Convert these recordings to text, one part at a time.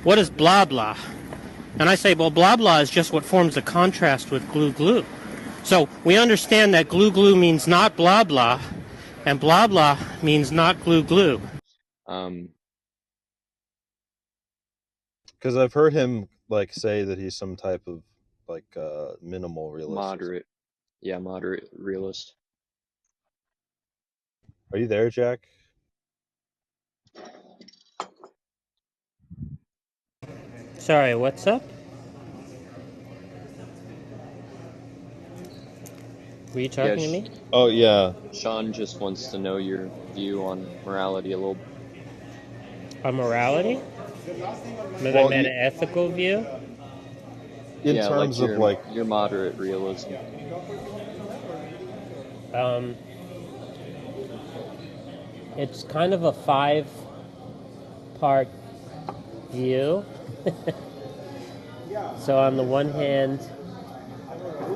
what is blah blah? And I say, well, blah blah is just what forms the contrast with glue glue. So we understand that glue glue means not blah blah, and blah blah means not glue glue. Because I've heard him like say that he's some type of like minimal realist. Moderate realist. Are you there, Jack? Sorry, what's up? Were you talking to me? Oh, yeah. Sean just wants to know your view on morality a little. On morality? Maybe I meant an ethical view? In terms like of like your moderate realism. It's kind of a 5-part view. So on the one hand,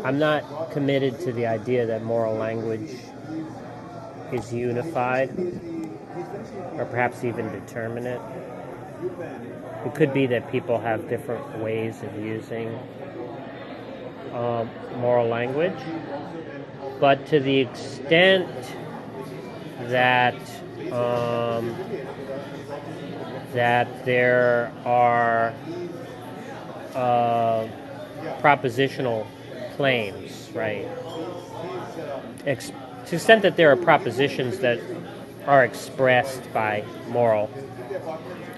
I'm not committed to the idea that moral language is unified, or perhaps even determinate. It could be that people have different ways of using moral language, but to the extent that there are propositional claims, right? To the extent that there are propositions that are expressed by moral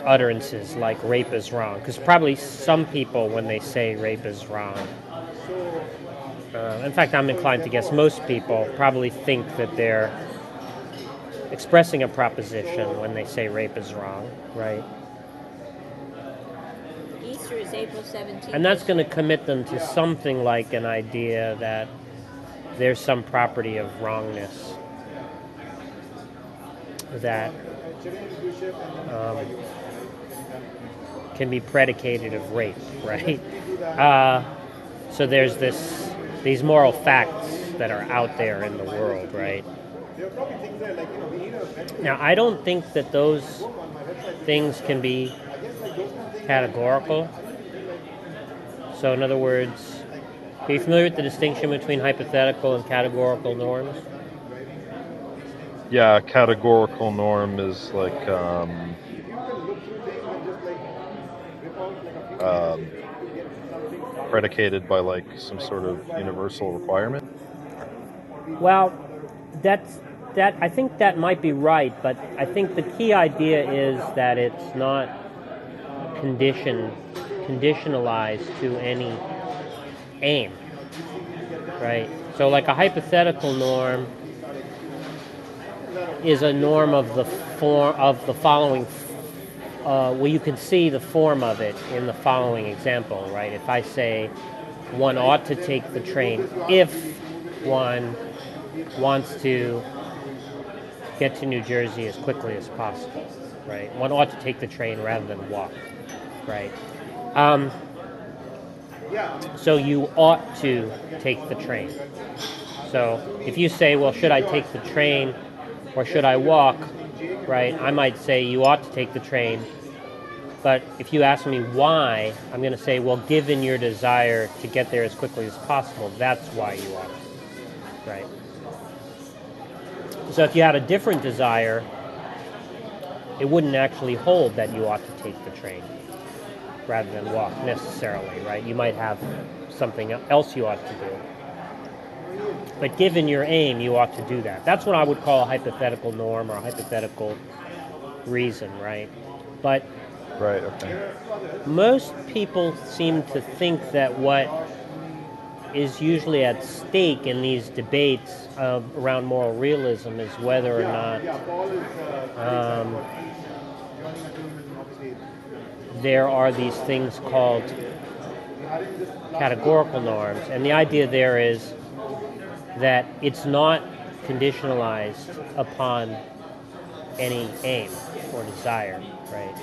utterances, like rape is wrong, because probably some people, when they say rape is wrong, in fact, I'm inclined to guess most people probably think that they're expressing a proposition when they say rape is wrong, right? Easter is April 17th. And that's going to commit them to something like an idea that there's some property of wrongness that can be predicated of rape, right? So there's these moral facts that are out there in the world, right? Now, I don't think that those things can be categorical. So in other words, are you familiar with the distinction between hypothetical and categorical norms? Yeah, categorical norm is like predicated by like some sort of universal requirement. Well, I think that might be right, but I think the key idea is that it's not conditionalized to any aim, right? So like a hypothetical norm is a norm of the form of the following. Well, you can see the form of it in the following example, right? If I say one ought to take the train if one wants to get to New Jersey as quickly as possible, right? One ought to take the train rather than walk, right? So you ought to take the train. So if you say, well, should I take the train or should I walk, right? I might say you ought to take the train. But if you ask me why, I'm going to say, well, given your desire to get there as quickly as possible, that's why you ought to, right? So if you had a different desire, it wouldn't actually hold that you ought to take the train rather than walk necessarily, right? You might have something else you ought to do. But given your aim, you ought to do that. That's what I would call a hypothetical norm or a hypothetical reason, right? But right, okay. Most people seem to think that what is usually at stake in these debates around moral realism is whether or not there are these things called categorical norms. And the idea there is that it's not conditionalized upon any aim or desire, right?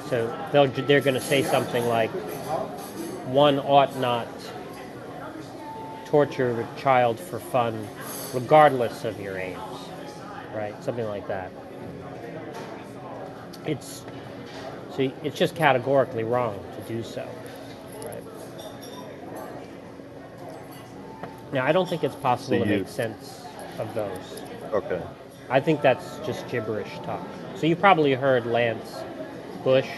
So they're going to say something like, one ought not torture a child for fun regardless of your aims, right? Something like that. So it's just categorically wrong to do so. Right. Now, I don't think it's possible So to you- make sense of those. Okay. I think that's just gibberish talk. So you probably heard Lance Bush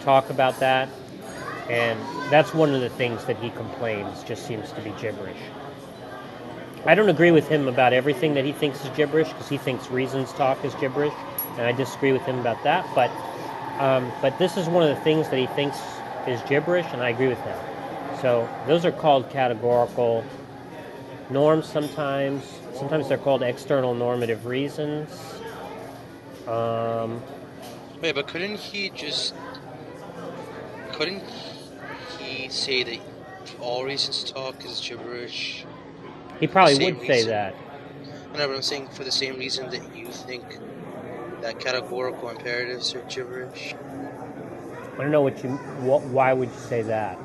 talk about that, and that's one of the things that he complains just seems to be gibberish. I don't agree with him about everything that he thinks is gibberish, because he thinks reasons talk is gibberish, and I disagree with him about that. But this is one of the things that he thinks is gibberish, and I agree with him. So those are called categorical norms sometimes. Sometimes they're called external normative reasons. Wait, but couldn't he say that all reasons talk is gibberish? He probably Same would say reason. that. I know, but I'm saying for the same reason that you think that categorical imperatives are gibberish. I don't know why would you say that?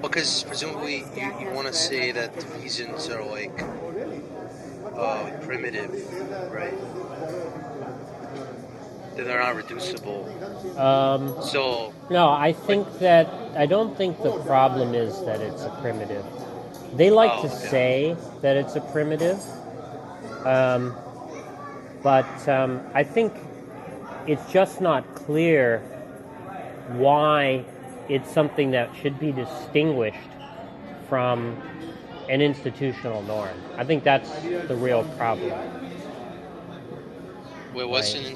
Because presumably you want to say that the reasons are like primitive, right? That they're not reducible. So No, I don't think the problem is that it's a primitive. They like to say that it's a primitive, but I think it's just not clear why it's something that should be distinguished from an institutional norm. I think that's the real problem. wait, what's Right. an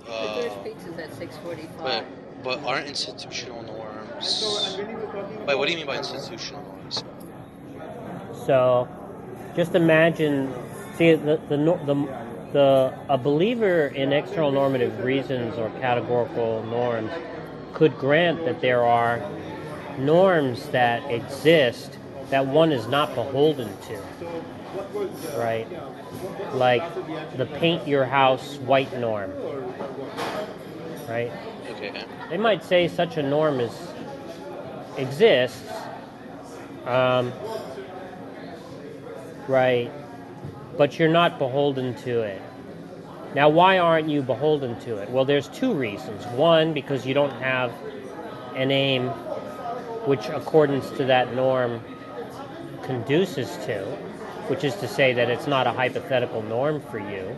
The first pizza's at 6:45. but aren't institutional norms? Wait, what do you mean by institutional norms? So, just imagine, see, a believer in external normative reasons or categorical norms could grant that there are norms that exist that one is not beholden to, right? Like the paint your house white norm, right? Okay. They might say such a norm exists, right? But you're not beholden to it. Now, why aren't you beholden to it? Well, there's two reasons. One, because you don't have an aim which accordance to that norm conduces to, which is to say that it's not a hypothetical norm for you,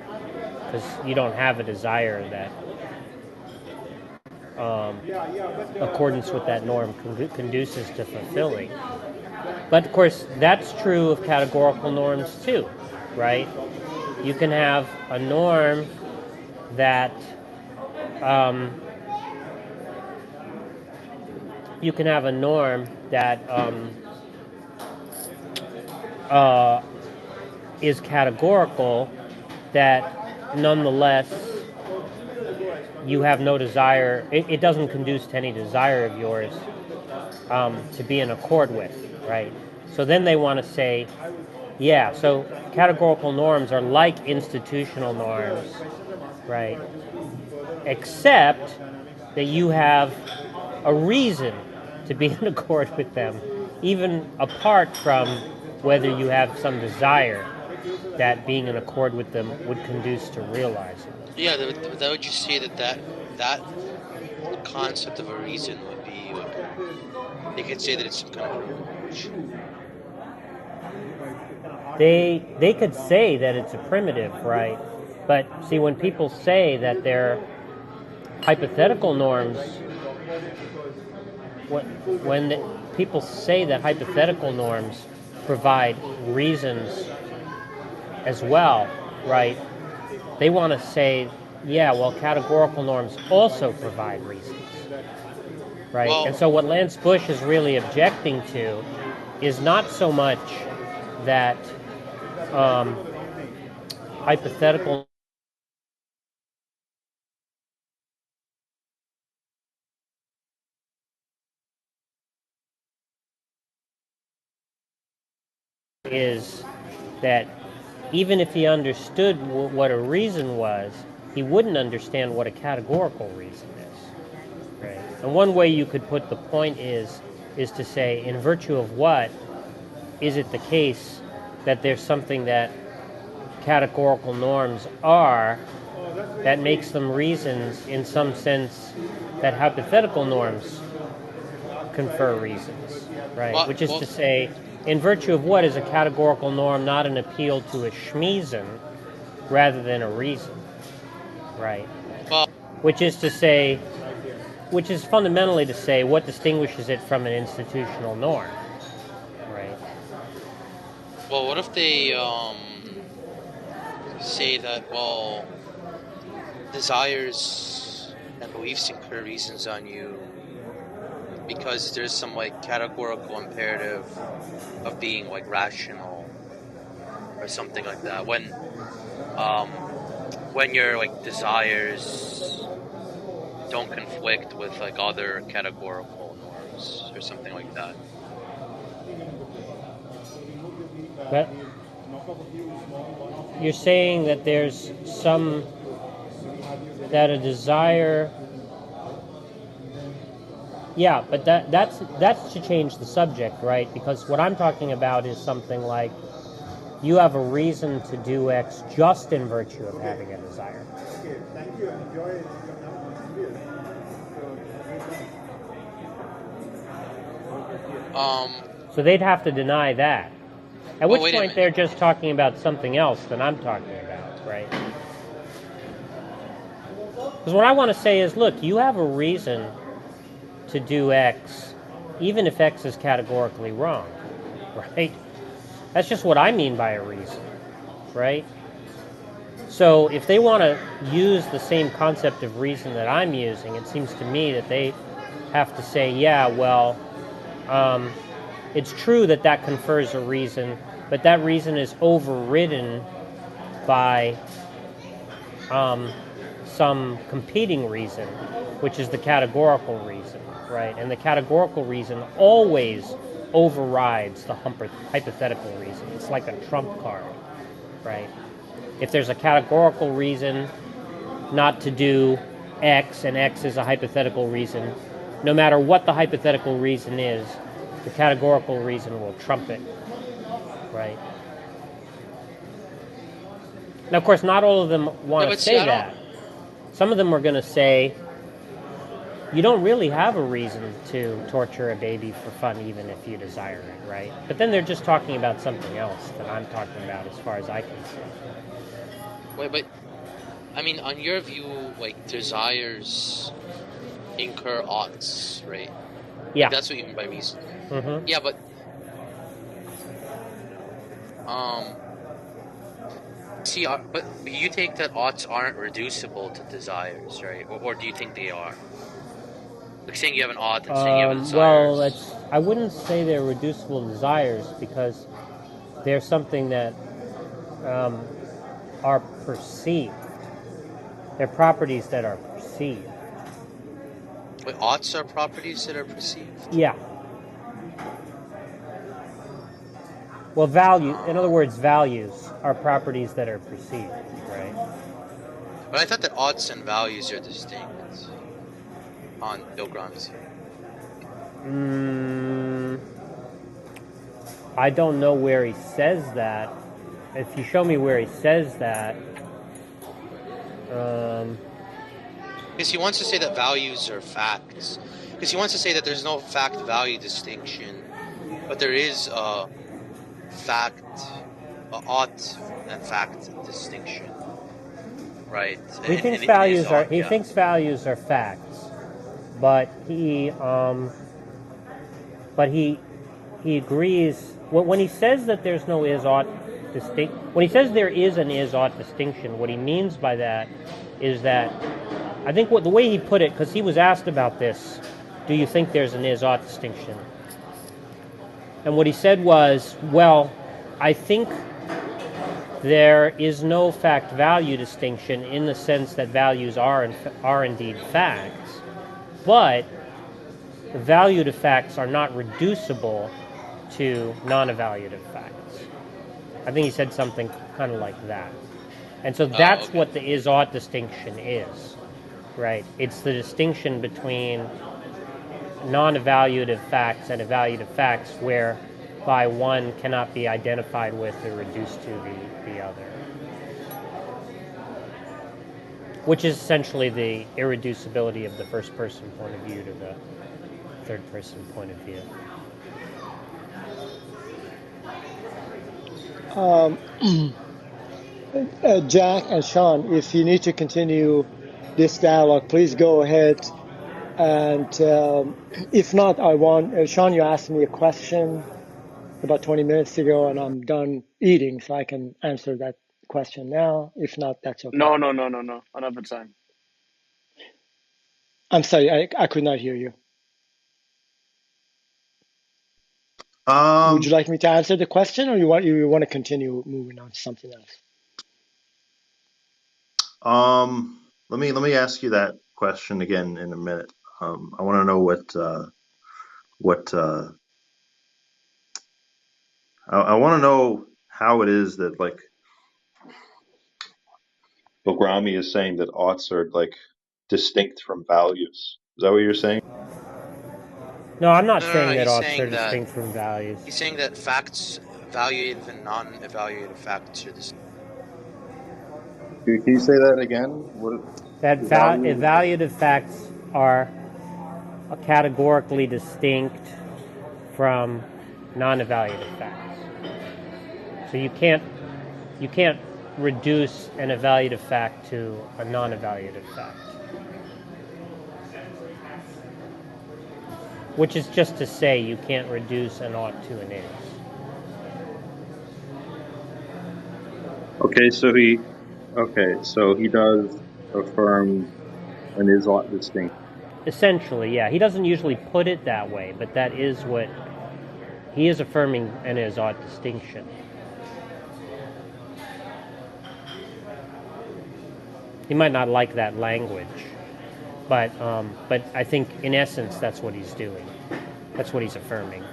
because you don't have a desire that accordance with that norm conduces to fulfilling. But of course, that's true of categorical norms too, right? You can have a norm that is categorical, that nonetheless you have no desire. It doesn't conduce to any desire of yours to be in accord with, right? So then they want to say, yeah, so categorical norms are like institutional norms, right? Except that you have a reason to be in accord with them, even apart from whether you have some desire that being in accord with them would conduce to realizing. Yeah, that would just say that concept of a reason would be like they could say that it's some kind of privilege. They could say that it's a primitive, right? But see, when people say that they're hypothetical norms, people say that hypothetical norms provide reasons as well, right? They want to say, yeah, well, categorical norms also provide reasons, right? Well, and so what Lance Bush is really objecting to is not so much that hypothetical is that even if he understood what a reason was, he wouldn't understand what a categorical reason is. Right? And one way you could put the point is to say, in virtue of what is it the case that there's something that categorical norms are that makes them reasons in some sense that hypothetical norms confer reasons, right? Well, Which is well, to say, in virtue of what is a categorical norm not an appeal to a schmeezen rather than a reason, right? well, Which is to say, which is fundamentally to say what distinguishes it from an institutional norm, right? well, what if they say that, well, desires and beliefs incur reasons on you because there's some like categorical imperative of being like rational or something like that. When your like desires don't conflict with like other categorical norms or something like that. But you're saying that there's some, that a desire, yeah, but that's to change the subject, right? Because what I'm talking about is something like you have a reason to do X just in virtue of having a desire. So they'd have to deny that. At which point they're just talking about something else than I'm talking about, right? Because what I want to say is, look, you have a reason to do X, even if X is categorically wrong, right? That's just what I mean by a reason, right? So if they want to use the same concept of reason that I'm using, it seems to me that they have to say, yeah, well, it's true that that confers a reason, but that reason is overridden by some competing reason, which is the categorical reason, right? And the categorical reason always overrides the hypothetical reason. It's like a trump card, right? If there's a categorical reason not to do X, and X is a hypothetical reason, no matter what the hypothetical reason is, the categorical reason will trump it, right? Now, of course, not all of them want to say that. Some of them are going to say, you don't really have a reason to torture a baby for fun, even if you desire it, right? But then they're just talking about something else that I'm talking about as far as I can see. Wait, but, I mean, on your view, like, desires incur oughts, right? Yeah. Like, that's what you mean by reason. Mm-hmm. Yeah, but, see, but you think that oughts aren't reducible to desires, right? Or do you think they are? Like saying you have an ought and saying you have a desires. Well, I wouldn't say they're reducible desires because they're something that are perceived. They're properties that are perceived. Wait, oughts are properties that are perceived? Yeah. Well, in other words, values are properties that are perceived, right? But I thought that oughts and values are distinct on Bill Graham's view. I don't know where he says that. If you show me where he says that, because he wants to say that values are facts. Because he wants to say that there's no fact-value distinction, but there is a ought and fact distinction, right? He thinks values are facts, but he agrees when he says that there's no is-ought distinction. When he says there is an is-ought distinction, what he means by that is that I think the way he put it, because he was asked about this, do you think there's an is-ought distinction? And what he said was, well, I think there is no fact-value distinction in the sense that values are indeed facts, but the valued facts are not reducible to non-evaluative facts. I think he said something kind of like that. And so that's what the is-ought distinction is, right? It's the distinction between non-evaluative facts and evaluative facts whereby one cannot be identified with or reduced to the other. which is essentially the irreducibility of the first person point of view to the third person point of view. Jack and Sean, if you need to continue this dialogue, please go ahead. And if not, I want Sean. You asked me a question about 20 minutes ago, and I'm done eating, so I can answer that question now. If not, that's okay. No. Another time. I'm sorry, I could not hear you. Would you like me to answer the question, or you want to continue moving on to something else? Let me ask you that question again in a minute. I want to know what I want to know how it is that like Bogrami is saying that oughts are like distinct from values. Is that what you're saying? No, I'm not No, saying that he's oughts are saying that distinct from values. he's saying that facts, evaluative and non-evaluative facts are distinct. Can you say that again? What That value? evaluative facts are categorically distinct from non-evaluative facts. So you can't reduce an evaluative fact to a non-evaluative fact. Which is just to say you can't reduce an ought to an is. Okay, so he does affirm an is ought distinct. Essentially, yeah. He doesn't usually put it that way, but that is what he is affirming an is ought distinction. He might not like that language, but I think in essence that's what he's doing. That's what he's affirming.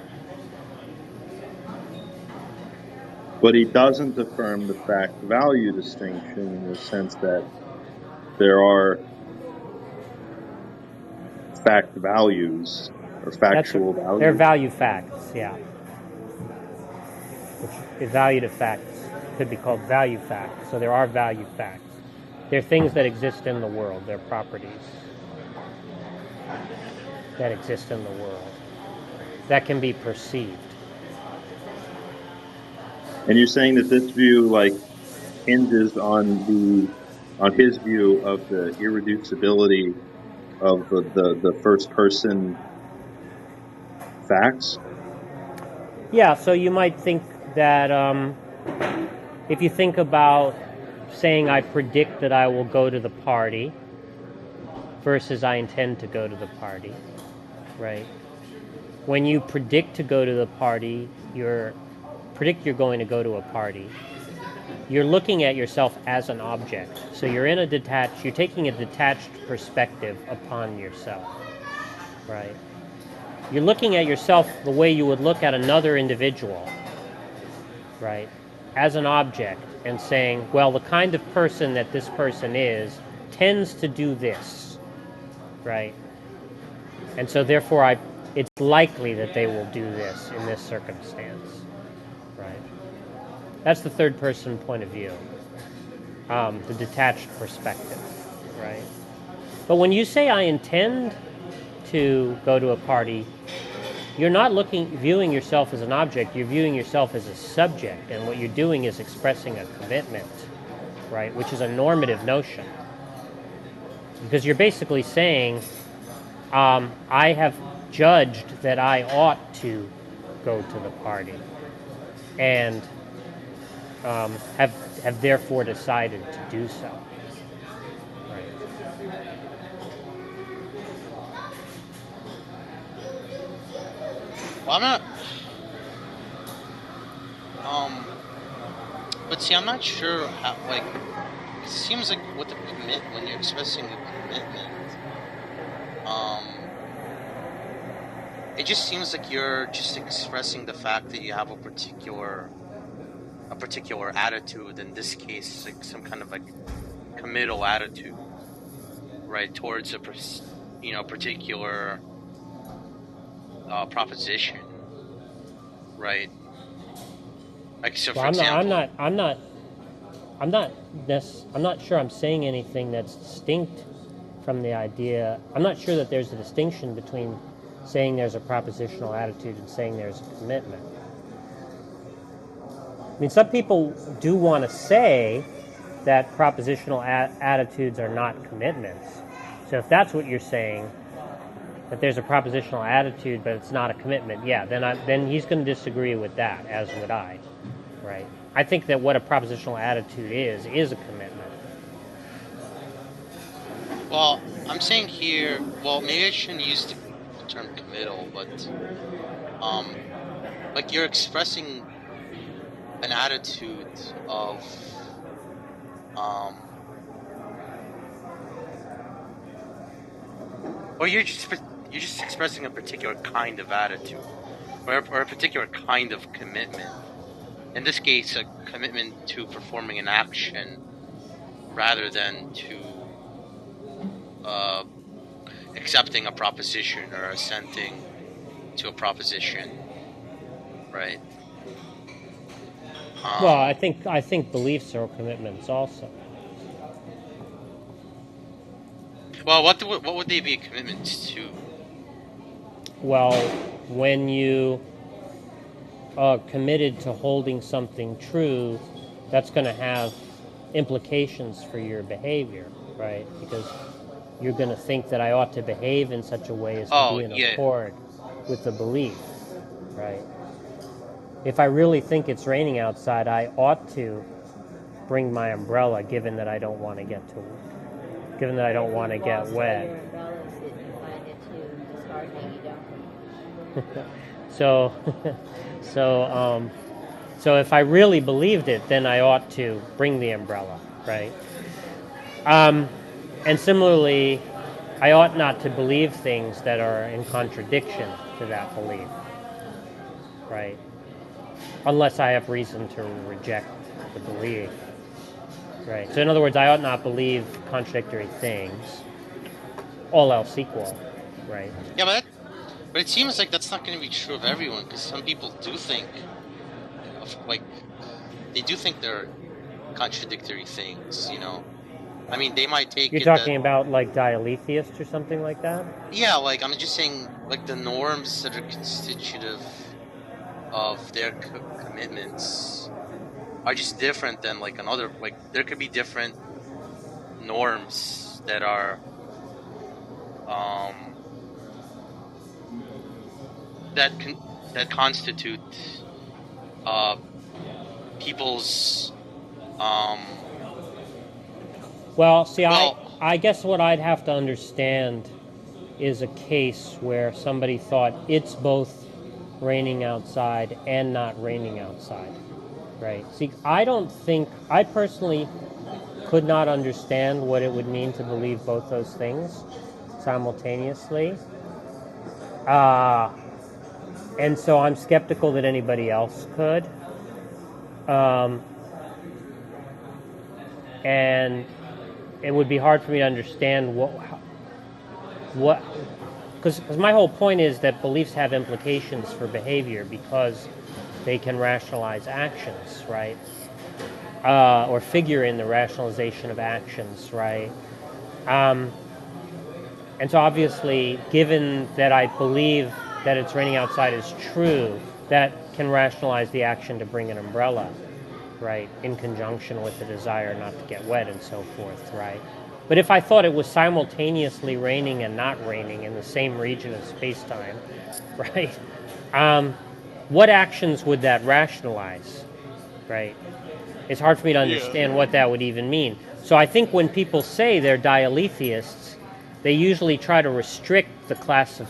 But he doesn't affirm the fact-value distinction in the sense that there are fact values or factual values. They're value facts, yeah. Which evaluative facts could be called value facts. So there are value facts. They're things that exist in the world. They're properties that exist in the world that can be perceived. And you're saying that this view like hinges on his view of the irreducibility of the first person facts? Yeah, so you might think that if you think about saying I predict that I will go to the party versus I intend to go to the party, right? When you predict to go to the party, you're going to go to a party. You're looking at yourself as an object. So you're taking a detached perspective upon yourself, right? You're looking at yourself the way you would look at another individual, right? As an object and saying, well, the kind of person that this person is tends to do this, right? And so therefore it's likely that they will do this in this circumstance, right? That's the third person point of view, the detached perspective, right? But when you say I intend to go to a party, you're not viewing yourself as an object, you're viewing yourself as a subject, and what you're doing is expressing a commitment, right, which is a normative notion. Because you're basically saying, I have judged that I ought to go to the party, and have therefore decided to do so. Well, I'm not. But see, I'm not sure how. Like, it seems like with when you're expressing a commitment, it just seems like you're just expressing the fact that you have a particular attitude. In this case, like some kind of like committal attitude, right, towards a particular proposition, right? Like, so for example, I'm not sure I'm saying anything that's distinct from the idea. I'm not sure that there's a distinction between saying there's a propositional attitude and saying there's a commitment. I mean, some people do want to say that propositional attitudes are not commitments. So if that's what you're saying, that there's a propositional attitude but it's not a commitment, yeah, then he's going to disagree with that, as would I, right? I think that what a propositional attitude is a commitment. Well, I'm saying here, well, maybe I shouldn't use the term committal, but like you're expressing an attitude of or you're just expressing a particular kind of attitude or a particular kind of commitment. In this case, a commitment to performing an action rather than to accepting a proposition or assenting to a proposition, right? Well, I think beliefs are commitments also. Well, what would they be a commitment to? Well, when you are committed to holding something true, that's going to have implications for your behavior, right? Because you're going to think that I ought to behave in such a way as to be in accord with the belief, right? If I really think it's raining outside, I ought to bring my umbrella, given that I don't want to get wet. Your umbrellas if you find it too disheartening, you don't. So if I really believed it, then I ought to bring the umbrella, right? And similarly, I ought not to believe things that are in contradiction to that belief, right? Unless I have reason to reject the belief, right? So in other words, I ought not believe contradictory things, all else equal, right? Yeah, but it seems like that's not going to be true of everyone, because some people do think they do think they're contradictory things, you know. I mean, they might take You're talking about like dialetheists or something like that? Yeah, like I'm just saying, like the norms that are constitutive of their commitments are just different than like another. Like there could be different norms that are that constitute people's Well, see, I guess what I'd have to understand is a case where somebody thought it's both raining outside and not raining outside, right? See, I personally could not understand what it would mean to believe both those things simultaneously. And so I'm skeptical that anybody else could. And it would be hard for me to understand what because my whole point is that beliefs have implications for behavior because they can rationalize actions, right? Or figure in the rationalization of actions, right? And so obviously, given that I believe that it's raining outside is true, that can rationalize the action to bring an umbrella, right, in conjunction with the desire not to get wet and so forth, right? But if I thought it was simultaneously raining and not raining in the same region of space-time, right, what actions would that rationalize, right? It's hard for me to understand what that would even mean. So I think when people say they're dialetheists, they usually try to restrict the class of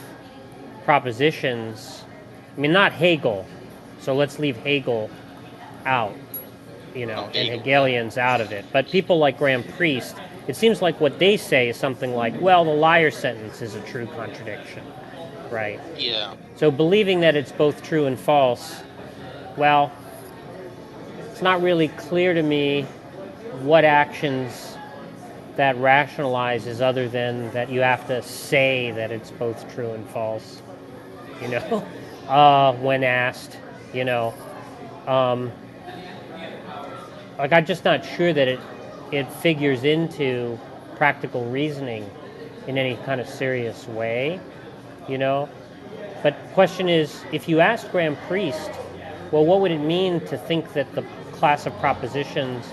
propositions. I mean, not Hegel, so let's leave Hegel out, you know, and Hegelians out of it. But people like Graham Priest, it seems like what they say is something like, well, the liar sentence is a true contradiction, right? Yeah. So believing that it's both true and false, well, it's not really clear to me what actions that rationalizes other than that you have to say that it's both true and false, you know, when asked, you know. like I'm just not sure that it figures into practical reasoning in any kind of serious way, you know. But the question is, if you ask Graham Priest, well, what would it mean to think that the class of propositions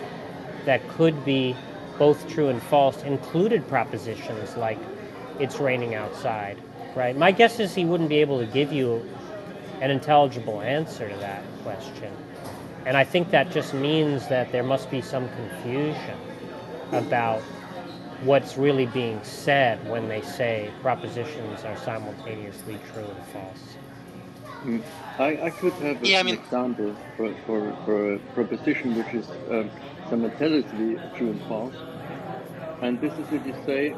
that could be both true and false included propositions like it's raining outside, right? My guess is he wouldn't be able to give you an intelligible answer to that question. And I think that just means that there must be some confusion about what's really being said when they say propositions are simultaneously true and false. I could have Yeah, I an mean, example for a proposition which is simultaneously true and false. And this is if you say,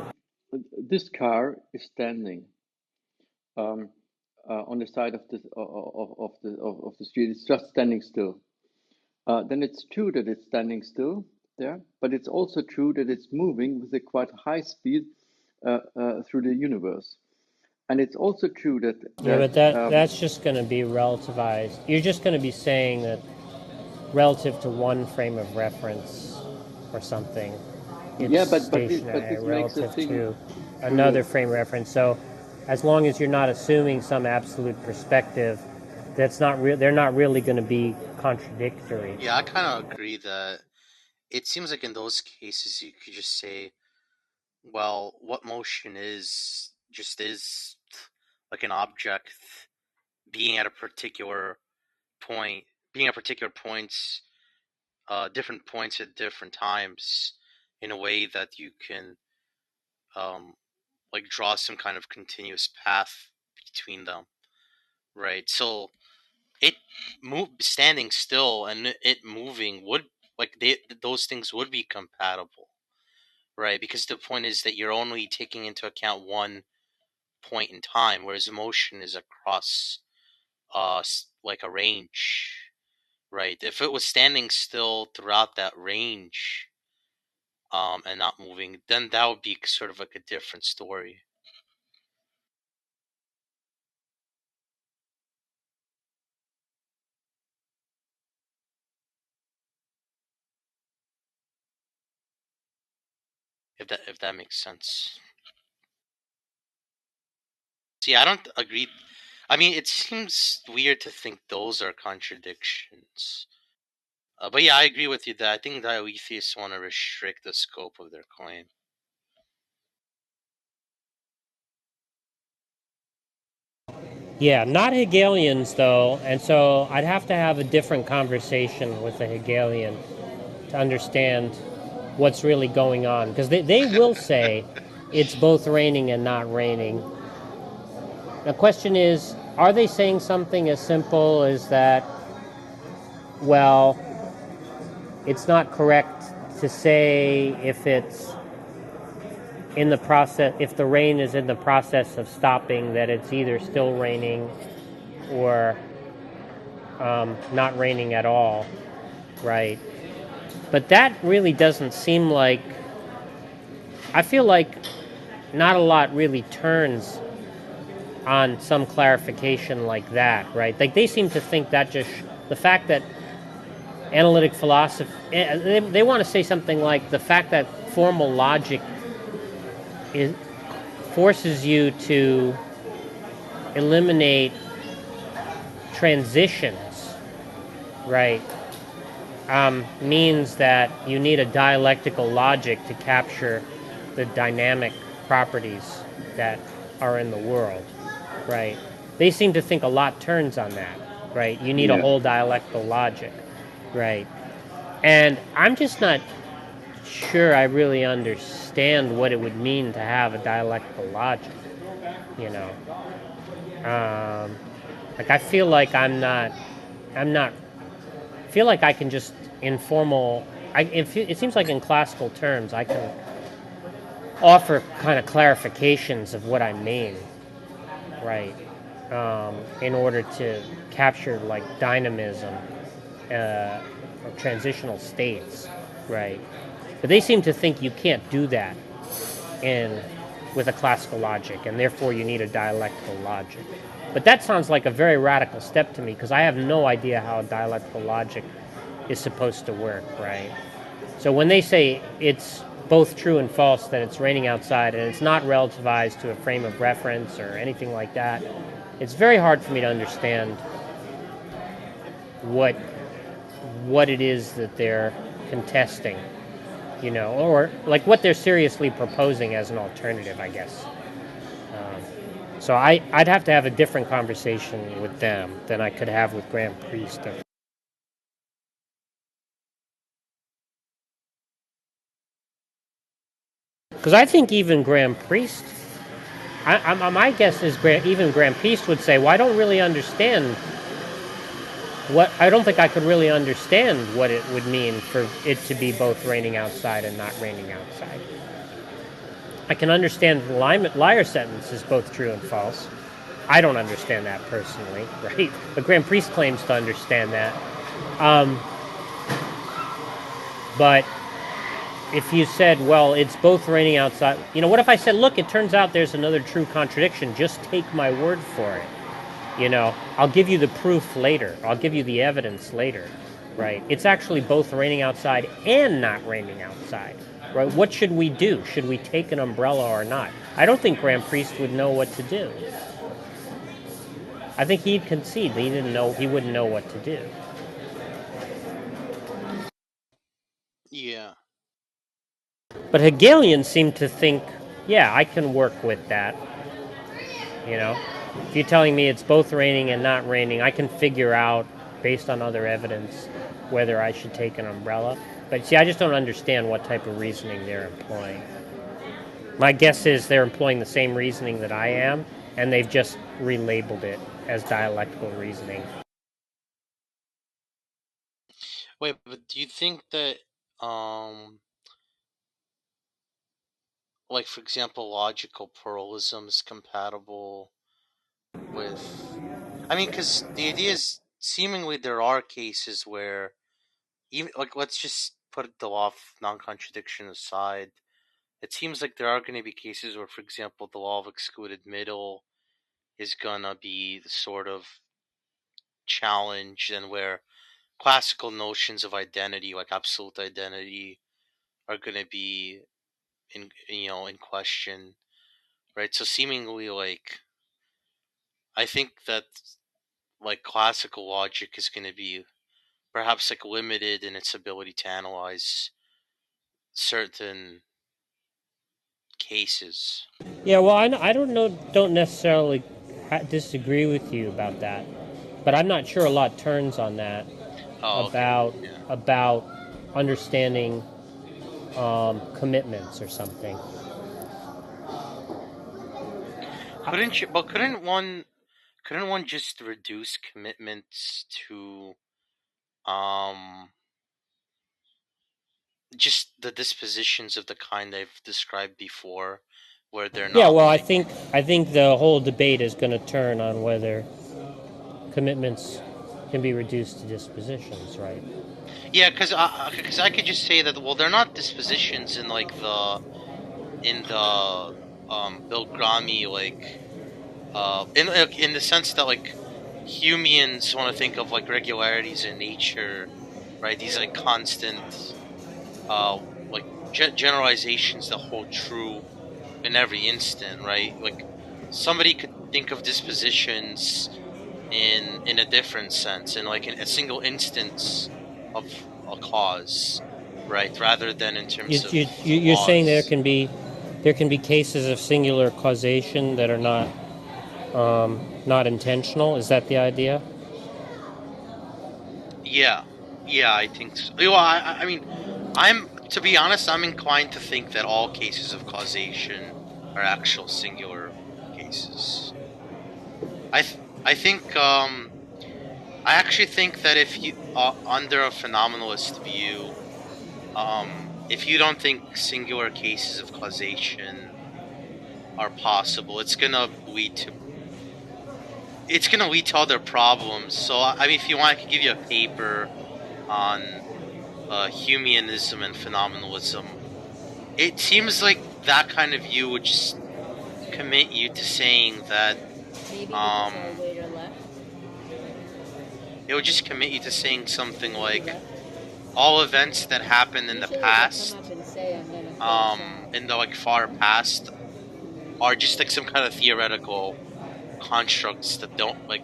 this car is standing on the side of the street. It's just standing still. Then it's true that it's standing still there, but it's also true that it's moving with a quite high speed through the universe. And it's also true that Yeah, but that's just going to be relativized. You're just going to be saying that relative to one frame of reference or something, it's stationary this makes a relative thing to for another the frame of reference. So as long as you're not assuming some absolute perspective, that's not they're not really going to be contradictory. yeah, I kind of agree that it seems like in those cases you could just say, well, what motion is just is like an object being at a particular point, being at particular points, different points at different times, in a way that you can like draw some kind of continuous path between them, right? So it standing still and it moving would, like, those things would be compatible, right? Because the point is that you're only taking into account one point in time, whereas motion is across like a range, right? If it was standing still throughout that range and not moving, then that would be sort of like a different story. If that makes sense. See, I don't agree. I mean, it seems weird to think those are contradictions. But yeah, I agree with you that I think that atheists want to restrict the scope of their claim. Yeah, not Hegelians though, and so I'd have to have a different conversation with a Hegelian to understand what's really going on, because they will say it's both raining and not raining. The question is, are they saying something as simple as that, well, it's not correct to say if it's in the process, if the rain is in the process of stopping, that it's either still raining or not raining at all, right? But that really doesn't seem like, I feel like not a lot really turns on some clarification like that, right? Like they seem to think that just the fact that analytic philosophy, they want to say something like the fact that formal logic forces you to eliminate transitions, right, means that you need a dialectical logic to capture the dynamic properties that are in the world, right? They seem to think a lot turns on that, right? You need a whole dialectical logic, right? And I'm just not sure I really understand what it would mean to have a dialectical logic, you know. Like I feel like I feel like I can just it seems like in classical terms I can offer kind of clarifications of what I mean, right? In order to capture like dynamism or transitional states, right? But they seem to think you can't do that with a classical logic, and therefore you need a dialectical logic. But that sounds like a very radical step to me, because I have no idea how a dialectical logic is supposed to work, right? So when they say it's both true and false that it's raining outside and it's not relativized to a frame of reference or anything like that, it's very hard for me to understand what it is that they're contesting, or like what they're seriously proposing as an alternative, I guess. So I'd have to have a different conversation with them than I could have with Graham Priest. Because I think even Graham Priest, my guess is even Graham Priest would say, well, I don't really understand I don't think I could really understand what it would mean for it to be both raining outside and not raining outside. I can understand the liar sentence is both true and false. I don't understand that personally, right? But Graham Priest claims to understand that. But if you said, well, it's both raining outside, what if I said, look, it turns out there's another true contradiction. Just take my word for it. I'll give you the proof later. I'll give you the evidence later, right? It's actually both raining outside and not raining outside, right? What should we do? Should we take an umbrella or not? I don't think Graham Priest would know what to do. I think he'd concede that he wouldn't know what to do. Yeah. But Hegelians seem to think, yeah, I can work with that. If you're telling me it's both raining and not raining, I can figure out, based on other evidence, whether I should take an umbrella. But see, I just don't understand what type of reasoning they're employing. My guess is they're employing the same reasoning that I am, and they've just relabeled it as dialectical reasoning. Wait, but do you think that, like, for example, logical pluralism is compatible with... I mean, because the idea is seemingly there are cases where, even, like, let's just put the law of non-contradiction aside. It seems like there are going to be cases where, for example, the law of excluded middle is going to be the sort of challenge, and where classical notions of identity, like absolute identity, are going to be in question, right? So seemingly, like, I think that, like, classical logic is going to be perhaps, like, limited in its ability to analyze certain cases. Yeah, well, I don't necessarily disagree with you about that, but I'm not sure a lot turns on that Okay. Yeah. about understanding commitments or something. Couldn't one just reduce commitments to just the dispositions of the kind I've described before, where they're Yeah, not well, like... I think the whole debate is going to turn on whether commitments can be reduced to dispositions, right? Yeah, because I could just say that, well, they're not dispositions in, like, the Bill Gramy, like, in the sense that, like, Humeans want to think of, like, regularities in nature, right? These, like, constant like generalizations that hold true in every instant, right? Like, somebody could think of dispositions in a different sense, in, like, in a single instance of a cause, right? Rather than in terms of You're saying there laws. can be cases of singular causation that are not intentional. Is that the idea? Yeah, yeah, I think so. Well, I mean, to be honest, I'm inclined to think that all cases of causation are actual singular cases. I think I actually think that if you, under a phenomenalist view, if you don't think singular cases of causation are possible, it's gonna lead to other problems. So, I mean, if you want, I could give you a paper on Humeanism and phenomenalism. It seems like that kind of view would just commit you to saying that, Maybe we just um, waiter left. it would just commit you to saying something He like, left. all events that happened in the Usually past, they'll come up and say, I'm gonna in the like far past, are just like some kind of theoretical constructs that don't like.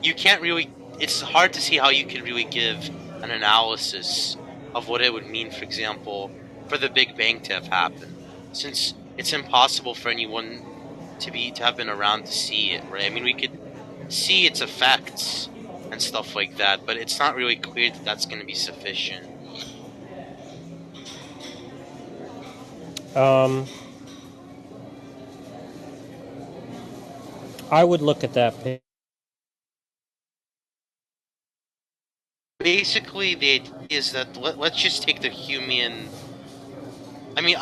You can't really. It's hard to see how you could really give an analysis of what it would mean, for example, for the Big Bang to have happened, since it's impossible for anyone to have been around to see it, right? I mean, we could see its effects and stuff like that, but it's not really clear that that's going to be sufficient. I would look at that page. Basically, the idea is that let's just take the Humean. I mean,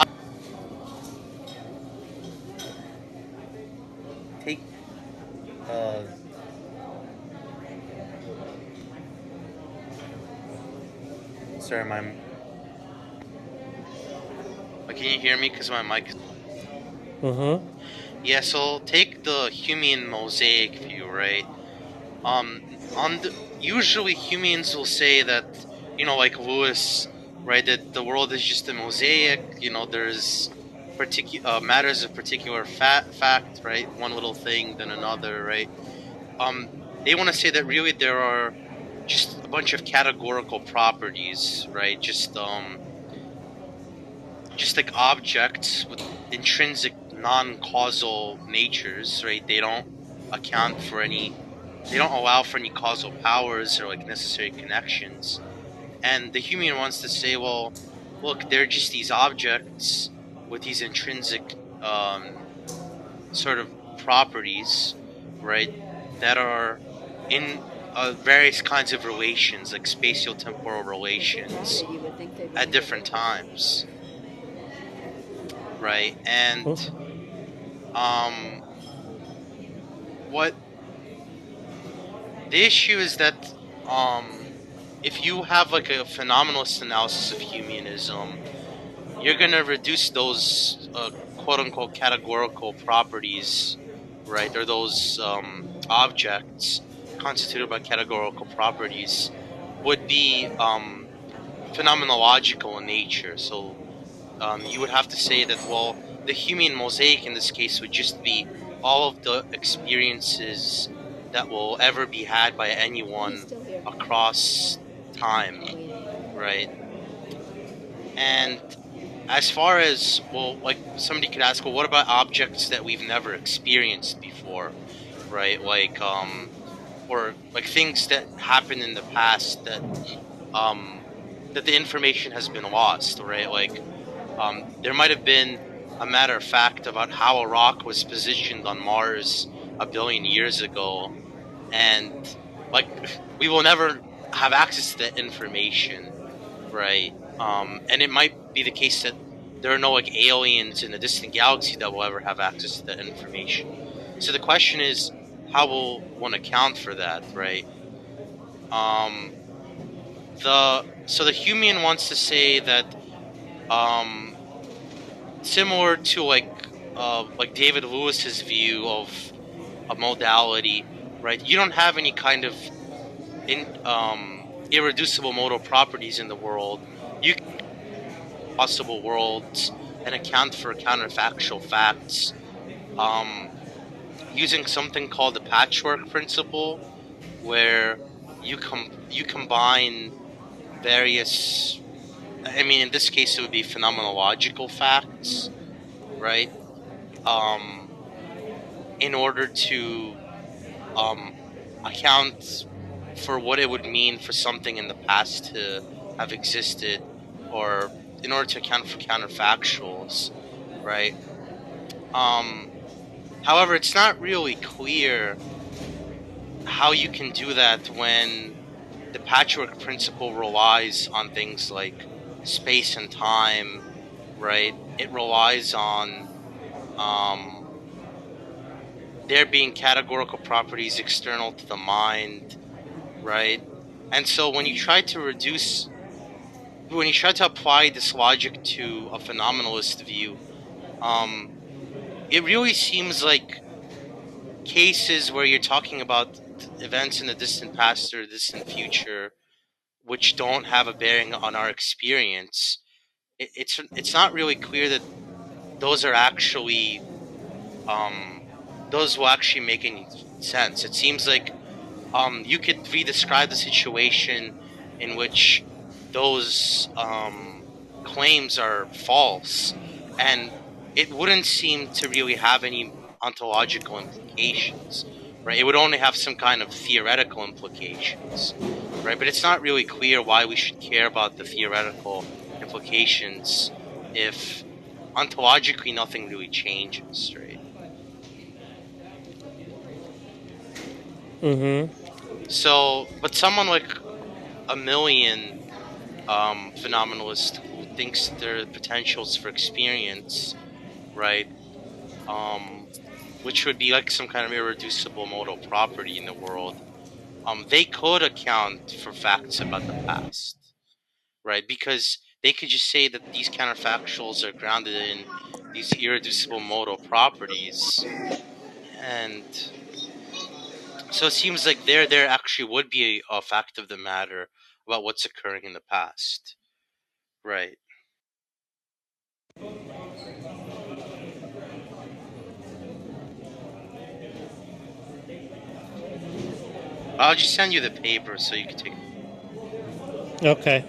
take. Sorry, my. Can you hear me? Because my mic. Mm-hmm. Yeah, so take the Humean Mosaic view, right? Usually Humeans will say that, like Lewis, right, that the world is just a mosaic. There's particular matters of particular fact, right? One little thing, then another, right? They want to say that really there are just a bunch of categorical properties, right? Just like objects with intrinsic non-causal natures, right? They don't allow for any causal powers or like necessary connections. And the human wants to say, well, look, they're just these objects with these intrinsic sort of properties, right, that are in various kinds of relations, like spatio-temporal relations, you would think they'd at different times, right? And what the issue is that if you have like a phenomenalist analysis of humanism, you're gonna reduce those quote unquote categorical properties, right, or those objects constituted by categorical properties would be phenomenological in nature. So you would have to say that, well, the human mosaic in this case would just be all of the experiences that will ever be had by anyone across time, right? And as far as, well, like somebody could ask, well, what about objects that we've never experienced before, right? Or like things that happened in the past that that the information has been lost, right? Like there might have been a matter of fact about how a rock was positioned on Mars a billion years ago, and like we will never have access to that information, right? And it might be the case that there are no like aliens in a distant galaxy that will ever have access to that information. So the question is, how will one account for that, right? So the human wants to say that similar to like David Lewis's view of a modality, right? You don't have any kind of irreducible modal properties in the world. You can possible worlds and account for counterfactual facts using something called the Patchwork Principle, where you combine various. I mean, in this case, it would be phenomenological facts, right? In order to account for what it would mean for something in the past to have existed, or in order to account for counterfactuals, right? However, it's not really clear how you can do that when the Patchwork Principle relies on things like space and time, right? It relies on there being categorical properties external to the mind, right? And so when you try to apply this logic to a phenomenalist view, it really seems like cases where you're talking about events in the distant past or distant future which don't have a bearing on our experience, it's not really clear that those are actually those will actually make any sense. It seems like you could re-describe the situation in which those claims are false, and it wouldn't seem to really have any ontological implications, right? It would only have some kind of theoretical implications, right? But it's not really clear why we should care about the theoretical implications if ontologically nothing really changes, right? Mm-hmm. So, but someone like a million phenomenalist who thinks there are potentials for experience, right? Which would be like some kind of irreducible modal property in the world. They could account for facts about the past, right? Because they could just say that these counterfactuals are grounded in these irreducible modal properties, and so it seems like there actually would be a fact of the matter about what's occurring in the past, right? I'll just send you the paper so you can take. Okay.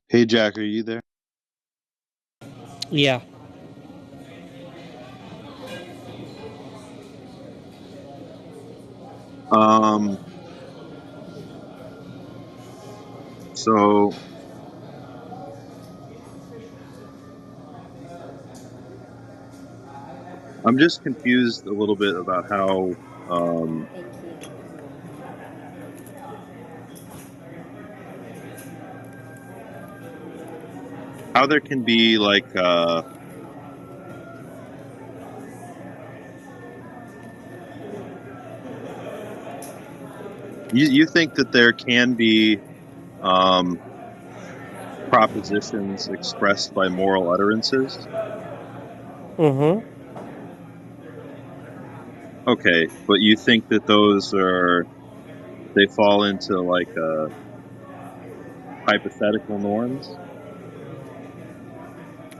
Hey, Jack, are you there? Yeah. Um, so I'm just confused a little bit about how there can be like you think that there can be propositions expressed by moral utterances? Mm-hmm. Okay, but you think that they fall into like hypothetical norms?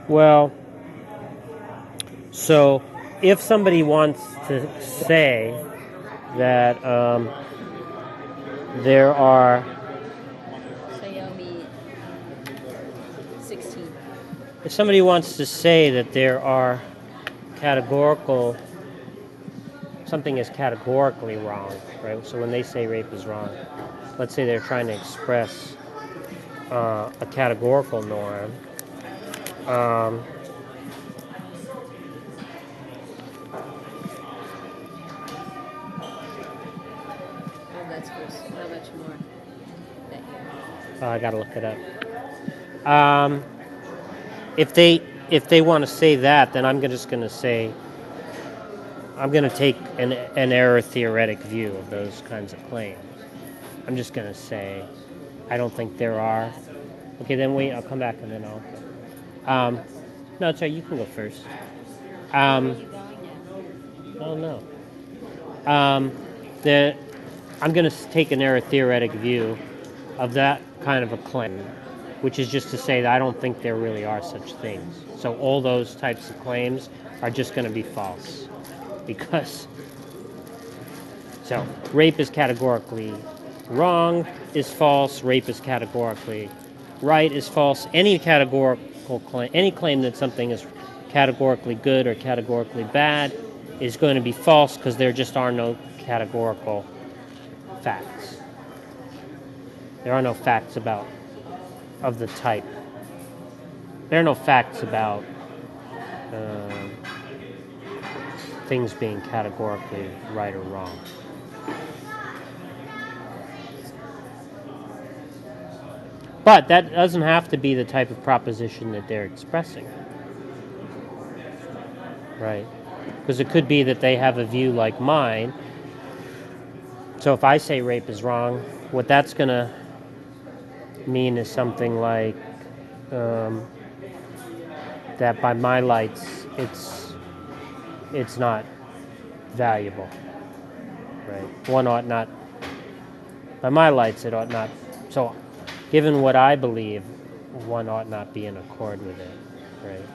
Well, so if somebody wants to say that there are, Xiaomi 16. if somebody wants to say that there are categorical, something is categorically wrong, right? So when they say rape is wrong, let's say they're trying to express a categorical norm. Oh, that's gross. How much more? That year. I gotta look it up. If they want to say that, then I'm just going to say I'm going to take an error theoretic view of those kinds of claims. I'm just going to say I don't think there are. Okay, then wait. I'll come back and then I'll. No, it's all right. You can go first. Where are you going now? Oh no. I'm going to take an error theoretic view of that kind of a claim, which is just to say that I don't think there really are such things. So all those types of claims are just going to be false, because so rape is categorically wrong is false, rape is categorically right is false. Any categorical claim, any claim that something is categorically good or categorically bad is going to be false, because there just are no categorical facts. There are no facts of the type. There are no facts about things being categorically right or wrong. But that doesn't have to be the type of proposition that they're expressing, right? Because it could be that they have a view like mine. So if I say rape is wrong, what that's going to mean is something like that by my lights, it's not valuable, right? One ought not, by my lights, it ought not. So, given what I believe, one ought not be in accord with it, right?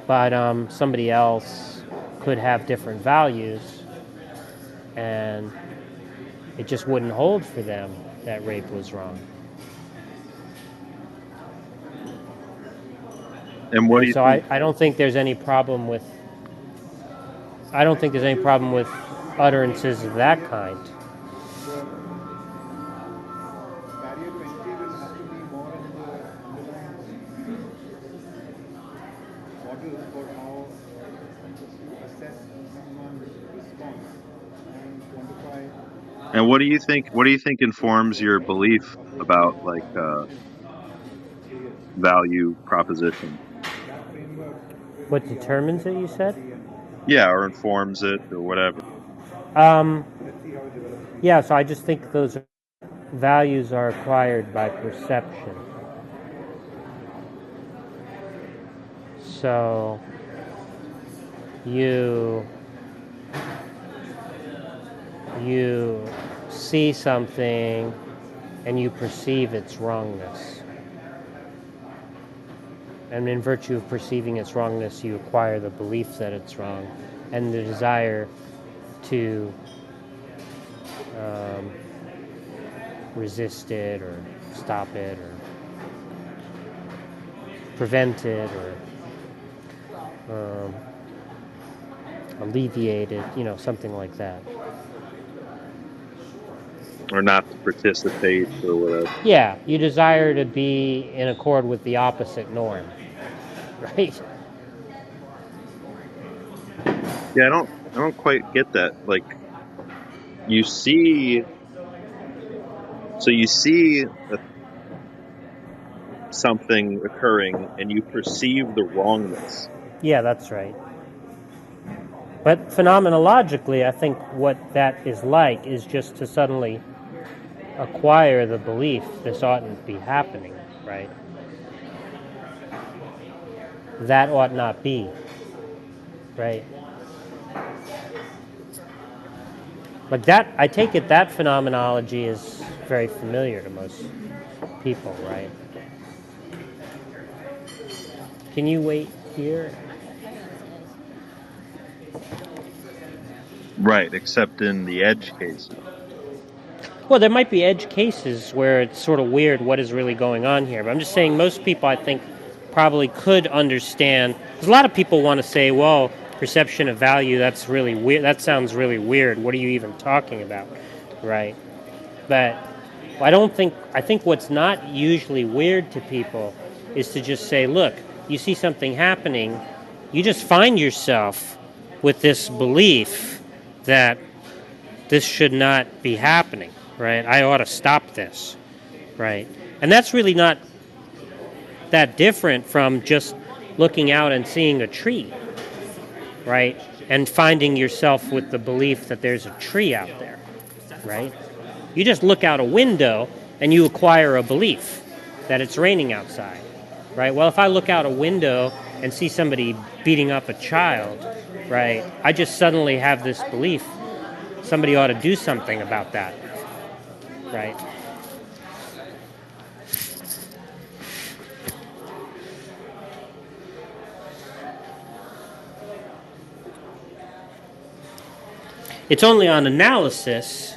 But somebody else could have different values, and it just wouldn't hold for them that rape was wrong. And what do you think? I don't think there's any problem with. I don't think there's any problem with utterances of that kind. Barrier to entry will have to be more in the underlying model for how to assess someone's response and quantify. And what do you think? What do you think informs your belief about like value proposition? That framework What determines it, you said? Yeah, or informs it, or whatever. Yeah, so I just think those values are acquired by perception. So you see something and you perceive its wrongness. And in virtue of perceiving its wrongness, you acquire the belief that it's wrong and the desire to resist it or stop it or prevent it or alleviate it, something like that. Or not to participate or whatever. Yeah, you desire to be in accord with the opposite norm, right? Yeah, I don't quite get that. Like, you see, so you see something occurring and you perceive the wrongness. Yeah, that's right. But phenomenologically, I think what that is like is just to suddenly acquire the belief this oughtn't be happening, right? That ought not be, right? Like that, I take it that phenomenology is very familiar to most people, right? Can you wait here? Right, except in the edge cases. Well, there might be edge cases where it's sort of weird what is really going on here. But I'm just saying most people, I think, probably could understand. Because a lot of people want to say, well, perception of value, that's really weird. That sounds really weird. What are you even talking about? Right? But I think what's not usually weird to people is to just say, look, you see something happening, you just find yourself with this belief that this should not be happening, right? I ought to stop this, right? And that's really not that different from just looking out and seeing a tree, right? And finding yourself with the belief that there's a tree out there, right? You just look out a window and you acquire a belief that it's raining outside, right? Well, if I look out a window and see somebody beating up a child, right, I just suddenly have this belief somebody ought to do something about that, right? It's only on analysis,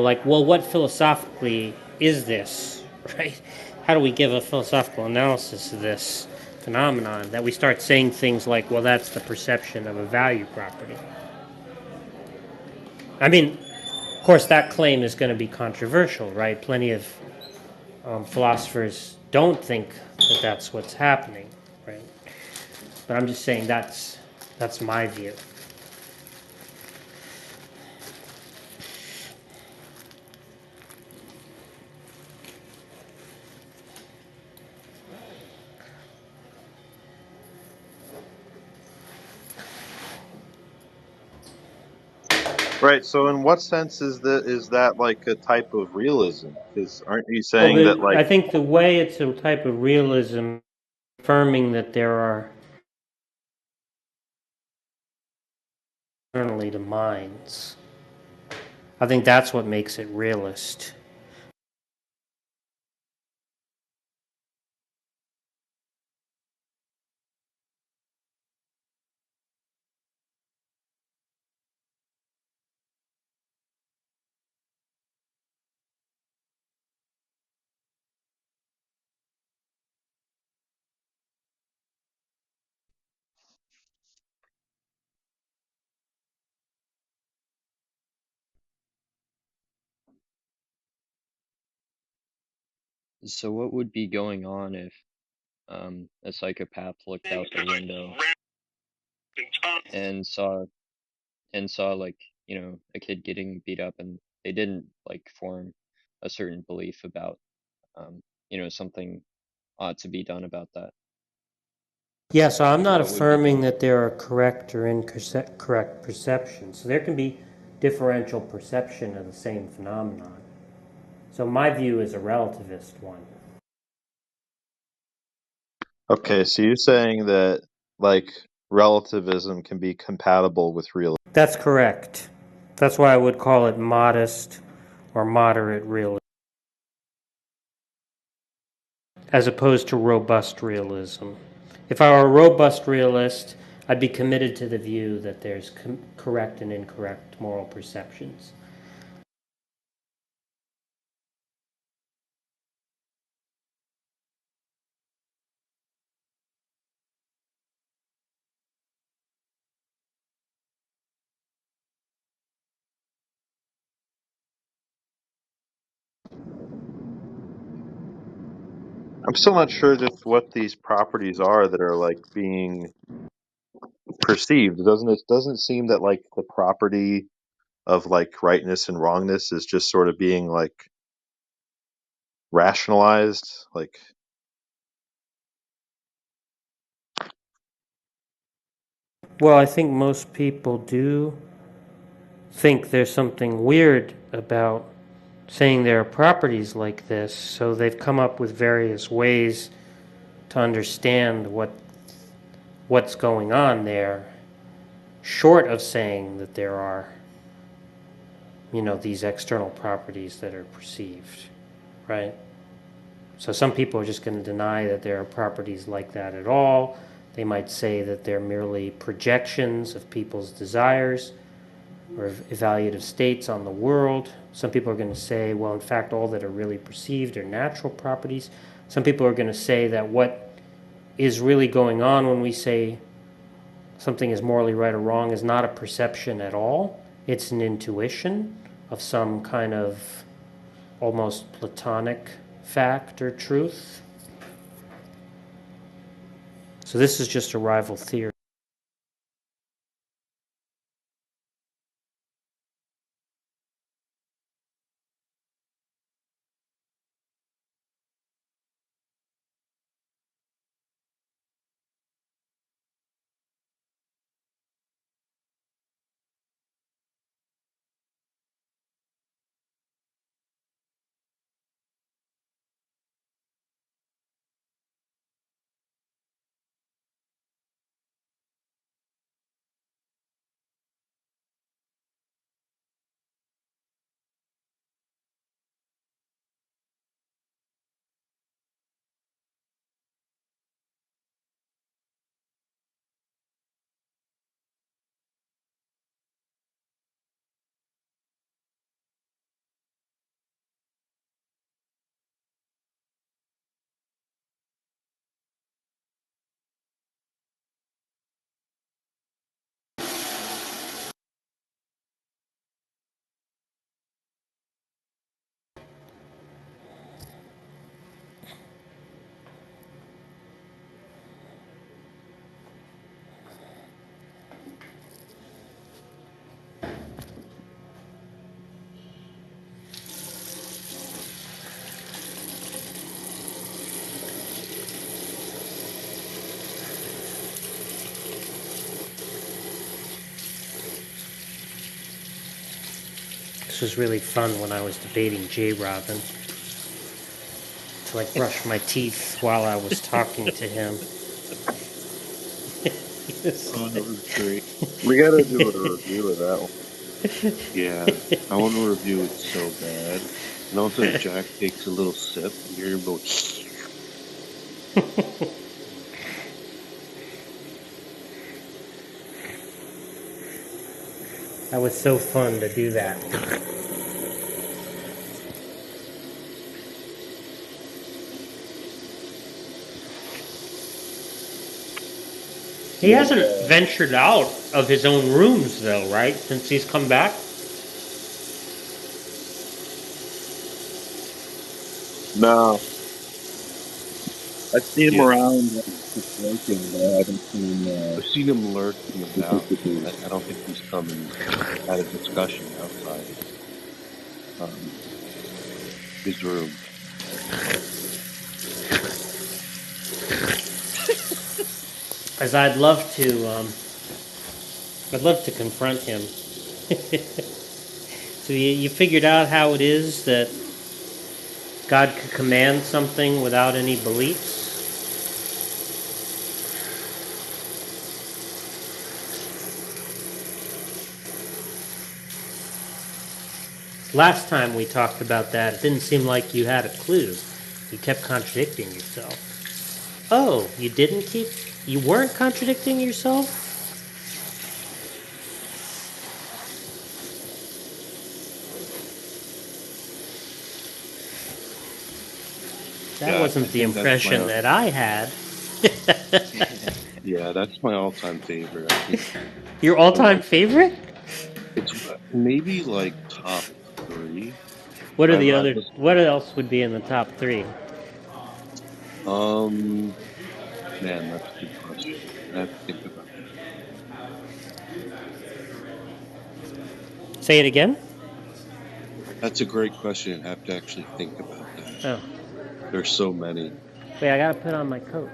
like, well, what philosophically is this, right? How do we give a philosophical analysis of this phenomenon that we start saying things like, well, that's the perception of a value property? I mean, of course, that claim is going to be controversial, right? Plenty of philosophers don't think that that's what's happening, right? But I'm just saying that's my view. Right. So, in what sense is that like a type of realism? Because aren't you Well, saying that like I think the way it's a type of realism, affirming that there are internally to minds. I think that's what makes it realist. So what would be going on if a psychopath looked out the window and saw like, a kid getting beat up, and they didn't like form a certain belief about something ought to be done about that? Yeah, so I'm not What would be affirming going that on? there are correct or incorrect perceptions. So there can be differential perception of the same phenomenon. So my view is a relativist one. okay, so you're saying that like relativism can be compatible with realism. That's correct. That's why I would call it modest or moderate realism, as opposed to robust realism. If I were a robust realist, I'd be committed to the view that there's correct and incorrect moral perceptions. I'm still not sure just what these properties are that are like being perceived. Doesn't seem that like the property of like rightness and wrongness is just sort of being like rationalized, like Well, I think most people do think there's something weird about saying there are properties like this, so they've come up with various ways to understand what's going on there, short of saying that there are, these external properties that are perceived, right? So some people are just going to deny that there are properties like that at all. They might say that they're merely projections of people's desires or evaluative states on the world. Some people are going to say, well, in fact, all that are really perceived are natural properties. Some people are going to say that what is really going on when we say something is morally right or wrong is not a perception at all. It's an intuition of some kind of almost Platonic fact or truth. So this is just a rival theory. This was really fun when I was debating J. Robin. To like brush my teeth while I was talking to him. Oh, that was great. we gotta do a review of that one. Yeah, I want to review it so bad. And also, Jack takes a little sip. You hear him go. That was so fun to do that. He hasn't ventured out of his own rooms, though, right? Since he's come back? No, I've seen him Yeah, around just working, but I haven't seen. I've seen him lurking about. I don't think he's come and had a discussion outside his room. As I'd love to confront him. So you figured out how it is that God could command something without any beliefs? Last time we talked about that, it didn't seem like you had a clue. You kept contradicting yourself. Oh, you weren't contradicting yourself? That wasn't the impression that I had. Yeah, that's my all-time favorite. I think Your all-time favorite? it's maybe like top 3. What are the other? What else would be in the top 3? Man, that's a good question. I have to think about that. Say it again? That's a great question. I have to actually think about that. Oh. There's so many. Wait, I gotta put on my coat.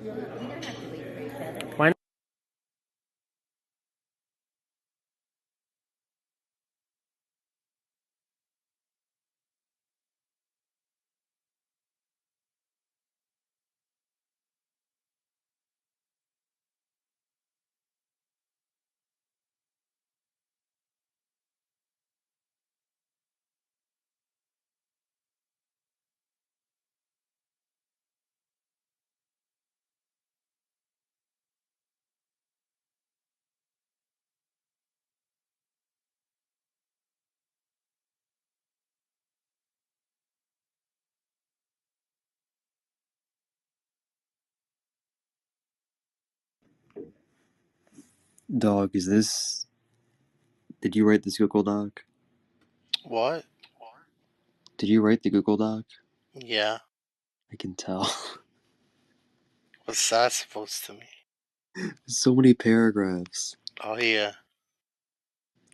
You don't have to wait for each other. Why not? Dog, did you write this Google Doc? What? Did you write the Google Doc? Yeah. I can tell. What's that supposed to mean? So many paragraphs. Oh, yeah.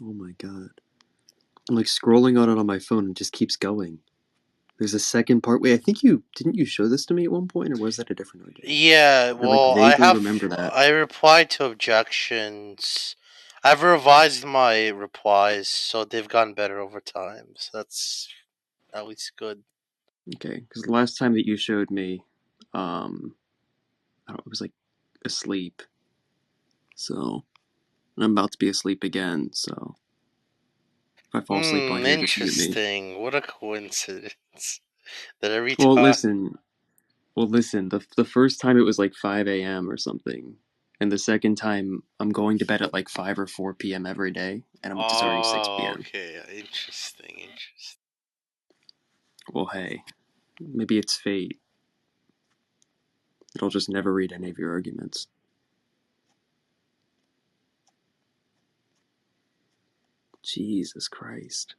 Oh my god. I'm like scrolling on it on my phone and it just keeps going. There's a second part. Wait, didn't you show this to me at one point, or was that a different argument? Yeah, well, I vaguely remember that. I replied to objections. I've revised my replies, so they've gotten better over time. So that's at least good. Okay, because the last time that you showed me, I was like asleep. So, and I'm about to be asleep again, so if I fall asleep on here, just mute me. Interesting. What a coincidence. That every Well, time... listen, the first time it was like 5 a.m. or something, and the second time I'm going to bed at like 5 or 4 p.m. every day, and it's already 6 p.m. Okay. Interesting. Well, hey, maybe it's fate. I'll just never read any of your arguments. Jesus Christ.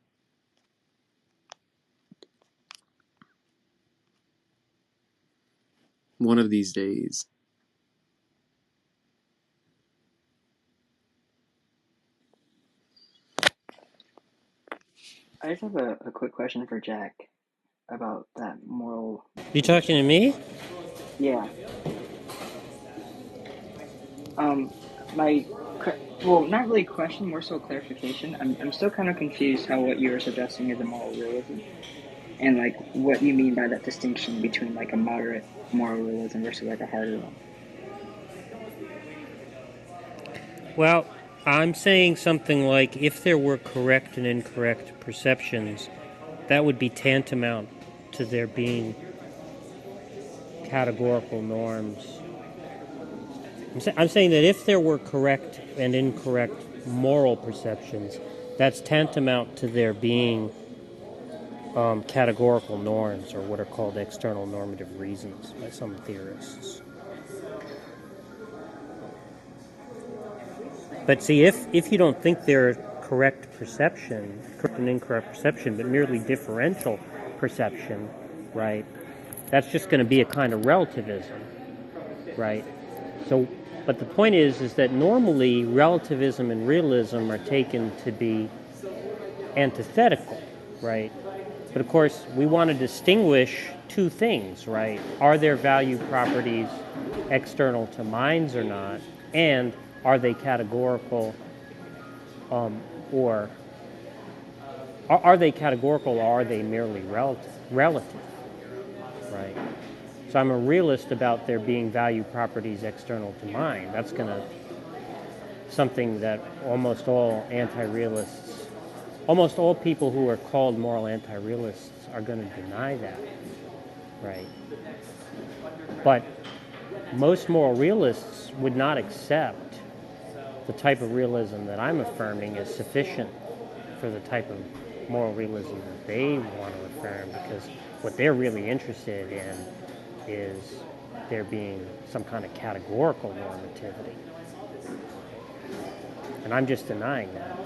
One of these days. I just have a quick question for Jack about that moral. You talking to me? Yeah. My well, not really a question, more so a clarification. I'm still kind of confused how what you're suggesting is a moral realism, and like what you mean by that distinction between like a moderate moral realism versus like a harder one. Well, I'm saying something like if there were correct and incorrect perceptions, that would be tantamount to there being categorical norms. I'm saying that if there were correct and incorrect moral perceptions, that's tantamount to there being categorical norms, or what are called external normative reasons by some theorists. But see, if you don't think they're correct and incorrect perception, but merely differential perception, right, that's just going to be a kind of relativism, right? So, but the point is that normally relativism and realism are taken to be antithetical, right? But of course, we want to distinguish two things, right? Are there value properties external to minds or not? And are they categorical, or are they categorical, or are they merely relative, right? So I'm a realist about there being value properties external to mind. That's going to something that almost all people who are called moral anti-realists are going to deny that, right? But most moral realists would not accept the type of realism that I'm affirming as sufficient for the type of moral realism that they want to affirm, because what they're really interested in is there being some kind of categorical normativity. And I'm just denying that.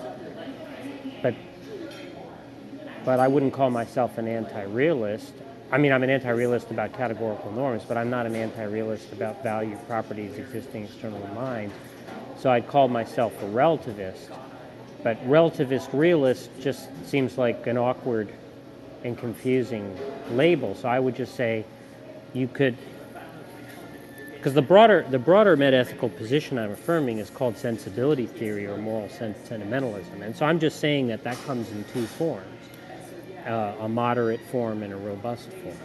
But I wouldn't call myself an anti-realist. I mean, I'm an anti-realist about categorical norms, but I'm not an anti-realist about value properties existing external to mind. So I'd call myself a relativist, But relativist realist just seems like an awkward and confusing label. So I would just say you could, because the broader metaethical position I'm affirming is called sensibility theory or moral sentimentalism. And so I'm just saying that that comes in two forms, a moderate form and a robust form.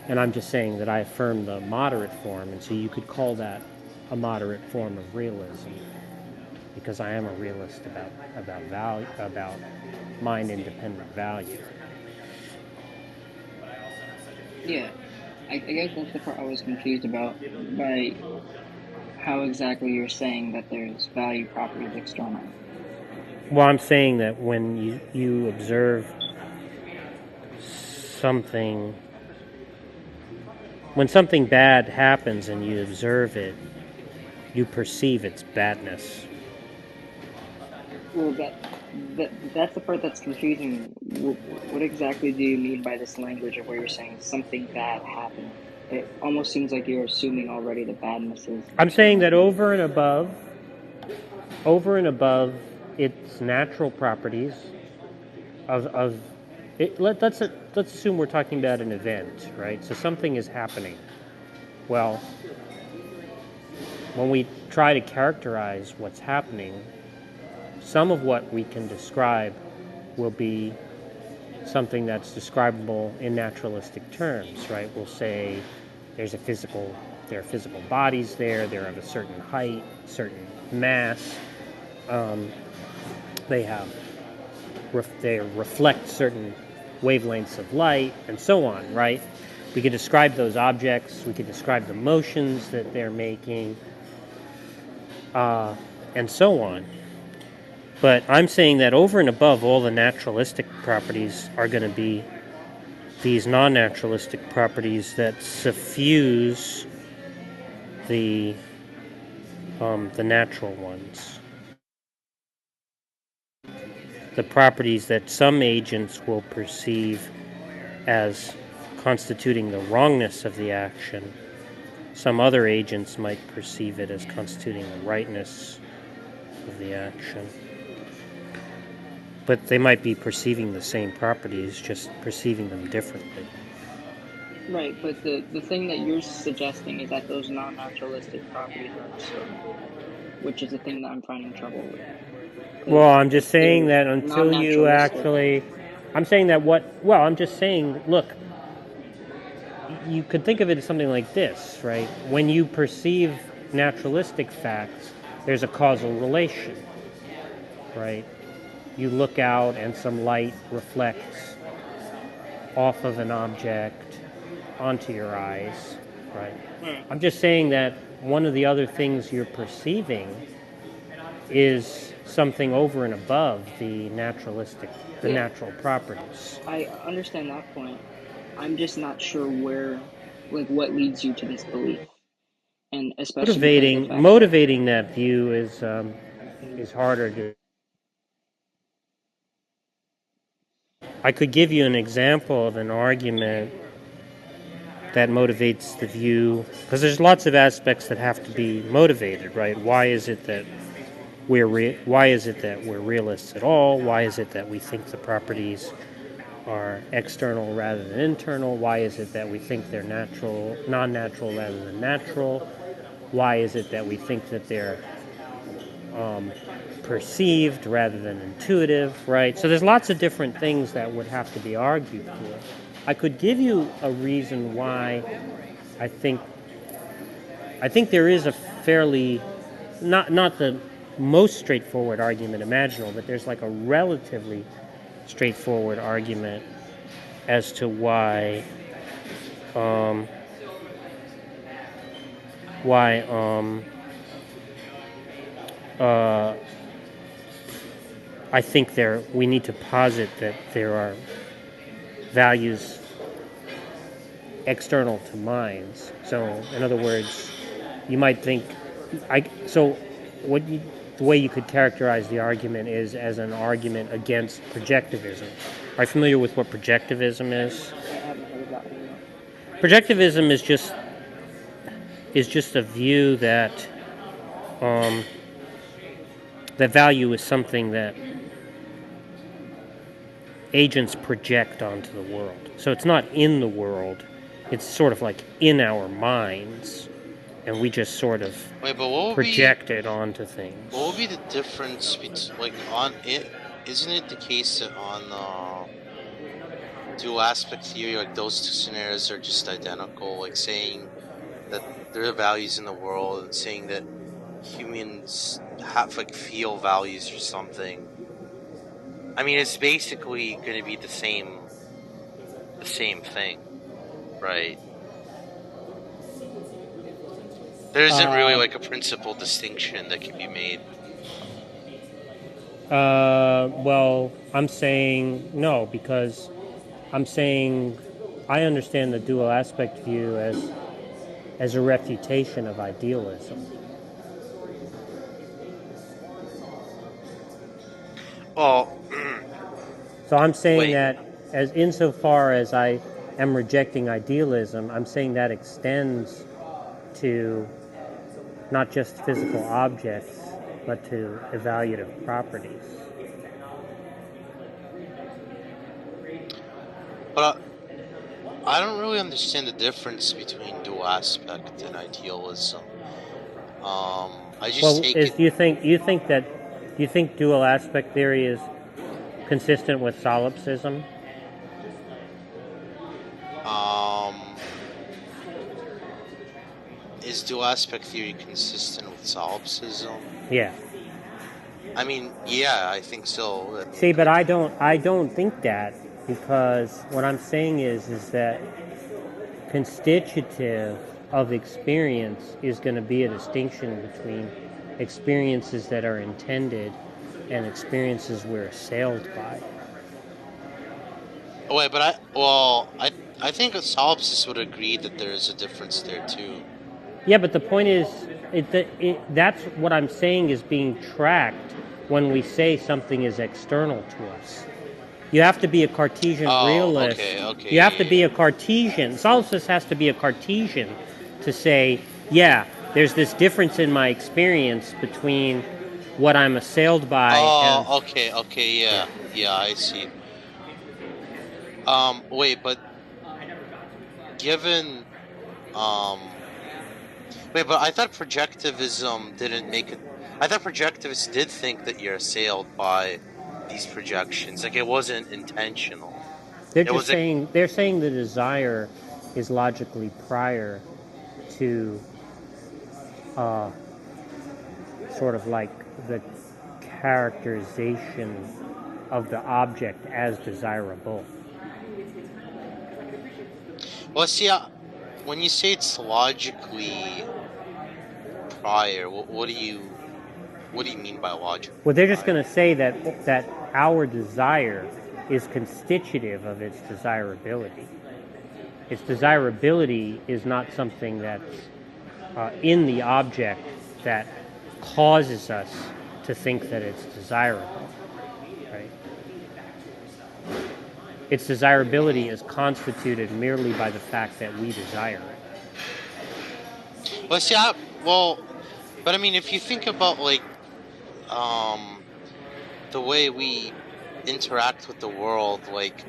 And I'm just saying that I affirm the moderate form, and so you could call that a moderate form of realism, because I am a realist about value, about mind-independent value. Yeah, I guess that's the part I was confused about, by how exactly you're saying that there's value properties external. Well, I'm saying that when you observe something, when something bad happens and you observe it, you perceive its badness. Well, that's the part that's confusing. What exactly do you mean by this language of where you're saying something bad happened? It almost seems like you're assuming already the badness is I'm saying that external. over and above its natural properties of it, let's assume we're talking about an event, right? So something is happening. Well, when we try to characterize what's happening, some of what we can describe will be something that's describable in naturalistic terms, right? We'll say there are physical bodies there, they're of a certain height, certain mass, they reflect certain wavelengths of light, and so on, right? We could describe those objects, we could describe the motions that they're making, and so on. But I'm saying that over and above all the naturalistic properties are going to be these non-naturalistic properties that suffuse the natural ones. The properties that some agents will perceive as constituting the wrongness of the action, some other agents might perceive it as constituting the rightness of the action. But they might be perceiving the same properties, just perceiving them differently. Right, but the thing that you're suggesting is that those non-naturalistic properties are external, which is the thing that I'm finding trouble with. Well, I'm just If saying they're that until you non-naturalistic, actually, I'm saying that I'm just saying, look, you could think of it as something like this, right? When you perceive naturalistic facts, there's a causal relation, right? You look out and some light reflects off of an object onto your eyes, right? I'm just saying that one of the other things you're perceiving is something over and above the natural properties. I understand that point. I'm just not sure what leads you to this belief, and especially because of the fact that Motivating that view is harder to. I could give you an example of an argument that motivates the view, because there's lots of aspects that have to be motivated, right? Why is it that we're realists at all? Why is it that we think the properties are external rather than internal? Why is it that we think they're non-natural rather than natural? Why is it that we think that they're perceived rather than intuitive, right? So there's lots of different things that would have to be argued for. I could give you a reason why I think there is a fairly, not the most straightforward argument imaginable, but there's like a relatively straightforward argument as to why I think we need to posit that there are values external to minds. So, in other words, you might think, the way you could characterize the argument is as an argument against projectivism. Are you familiar with what projectivism is? I haven't heard of that one yet. Projectivism is just a view that that value is something that agents project onto the world. So it's not in the world, it's sort of like in our minds, and we just sort of Wait, but what would project it onto things. What would be the difference between, like, on it? Isn't it the case that on dual aspect theory, like those two scenarios are just identical? Like saying that there are values in the world and saying that humans have like feel values or something. I mean, it's basically going to be the same thing, right? There isn't really like a principal distinction that can be made. Well, I'm saying no, because I'm saying I understand the dual aspect view as a refutation of idealism. Well, So I'm saying wait. that as insofar as I am rejecting idealism, I'm saying that extends to not just physical objects, but to evaluative properties. But I don't really understand the difference between dual aspect and idealism. I just take it. Do you think dual aspect theory is consistent with solipsism? Is dual aspect theory consistent with solipsism? Yeah. I mean, yeah, I think so. I mean, See, but I don't think that, because what I'm saying is that constitutive of experience is going to be a distinction between experiences that are intended and experiences we're assailed by. oh wait, but I think a solipsist would agree that there is a difference there too. Yeah, but the point is, that's what I'm saying is being tracked when we say something is external to us. You have to be a Cartesian realist. Okay. You have to be a Cartesian. Solipsist has to be a Cartesian to say, yeah, there's this difference in my experience between what I'm assailed by and... Okay, yeah, I see. Wait, but given, wait, but I thought projectivism didn't make it. I thought projectivists did think that you're assailed by these projections. Like it wasn't intentional. They're It just was like, saying, they're saying the desire is logically prior to sort of like the characterization of the object as desirable. well, see, when you say it's logically prior, what do you mean by logic? Well, they're just going to say that our desire is constitutive of its desirability. Its desirability is not something that's in the object that causes us to think that it's desirable, right? Its desirability is constituted merely by the fact that we desire it. Well, see, but I mean, if you think about like, the way we interact with the world, like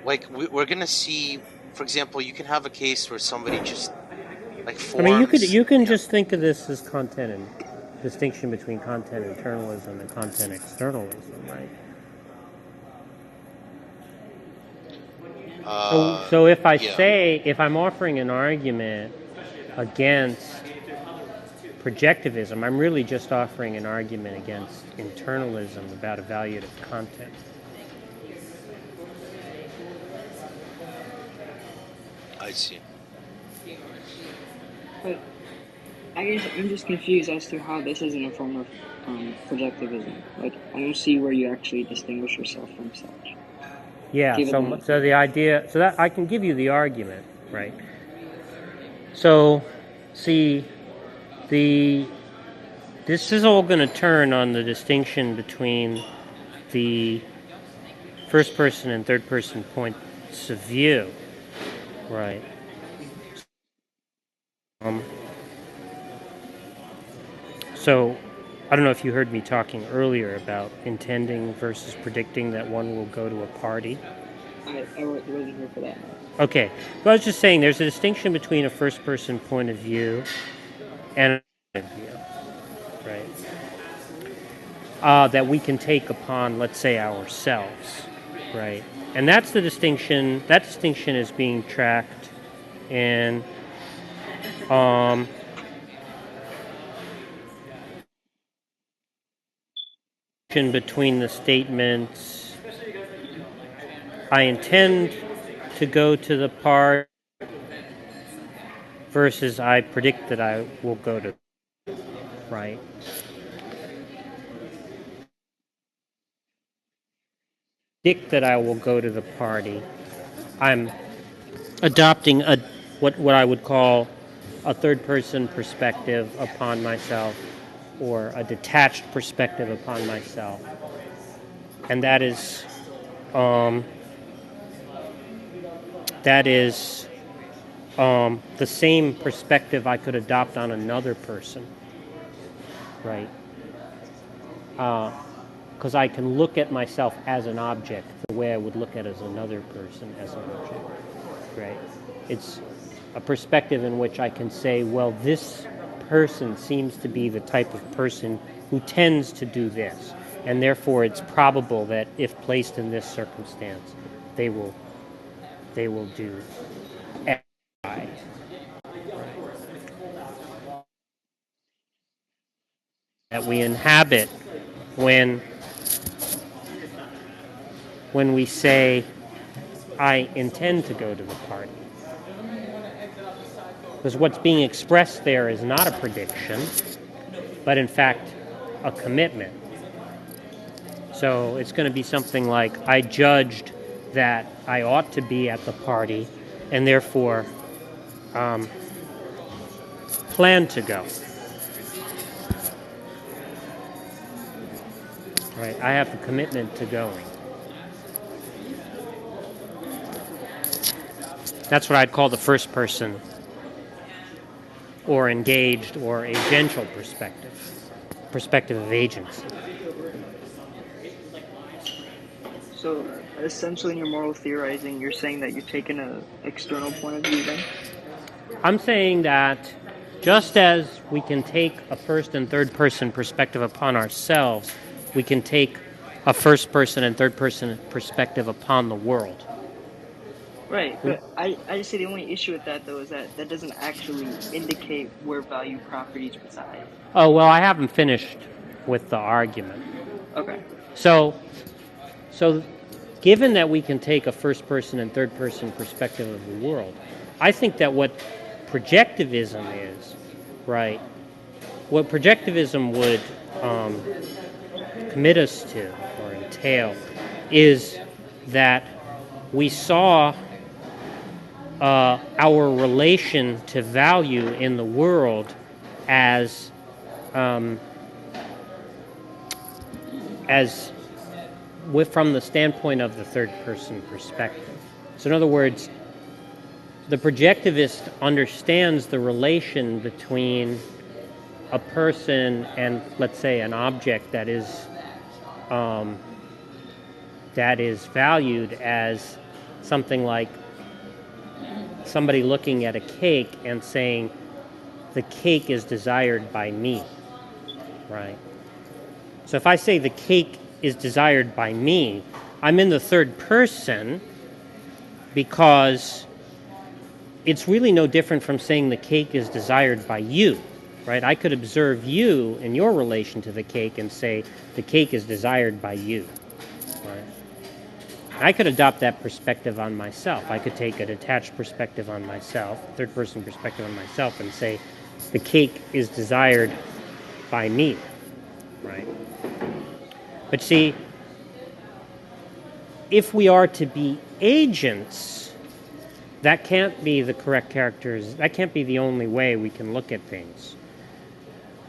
we're gonna see, for example, you can have a case where somebody just like forms. I mean, you can just think of this as content and distinction between content internalism and content externalism, right? So if I say, if I'm offering an argument against projectivism, I'm really just offering an argument against internalism about evaluative content. I see. But I guess I'm just confused as to how this isn't a form of projectivism. Like, I don't see where you actually distinguish yourself from such. Yeah, so the idea, so that I can give you the argument, right? So, see, this is all going to turn on the distinction between the first person and third person points of view, right? So I don't know if you heard me talking earlier about intending versus predicting that one will go to a party. I wasn't here for that. No. Okay, so I was just saying there's a distinction between a first-person point of view and a point of view, right? That we can take upon, let's say, ourselves, right? And that's the distinction. That distinction is being tracked in between the statements I intend to go to the party versus I predict that I will go to, right? Predict that I will go to the party. I'm adopting what I would call a third-person perspective upon myself, or a detached perspective upon myself, and that is the same perspective I could adopt on another person, right? Because I can look at myself as an object the way I would look at as another person as an object, right? It's a perspective in which I can say, well, this person seems to be the type of person who tends to do this, and therefore it's probable that if placed in this circumstance, they will do X, Y. That we inhabit when we say, I intend to go to the party. Because what's being expressed there is not a prediction, but in fact a commitment. So it's going to be something like, I judged that I ought to be at the party, and therefore plan to go. Right? I have the commitment to going. That's what I'd call the first person, or engaged, or agential perspective of agency. So essentially, in your moral theorizing, you're saying that you're taking an external point of view then? I'm saying that just as we can take a first and third person perspective upon ourselves, we can take a first person and third person perspective upon the world. Right, but I just say the only issue with that, though, is that that doesn't actually indicate where value properties reside. Oh, well, I haven't finished with the argument. Okay. So given that we can take a first person and third person perspective of the world, I think that what projectivism is, right, what projectivism would commit us to or entail is that we saw our relation to value in the world as from the standpoint of the third person perspective. So in other words, the projectivist understands the relation between a person and, let's say, an object that is valued as something like somebody looking at a cake and saying, the cake is desired by me, right? So if I say the cake is desired by me, I'm in the third person because it's really no different from saying the cake is desired by you, right? I could observe you in your relation to the cake and say the cake is desired by you, right? I could adopt that perspective on myself. I could take a detached perspective on myself, third person perspective on myself, and say the cake is desired by me, right? But see, if we are to be agents, that can't be the correct characters. That can't be the only way we can look at things.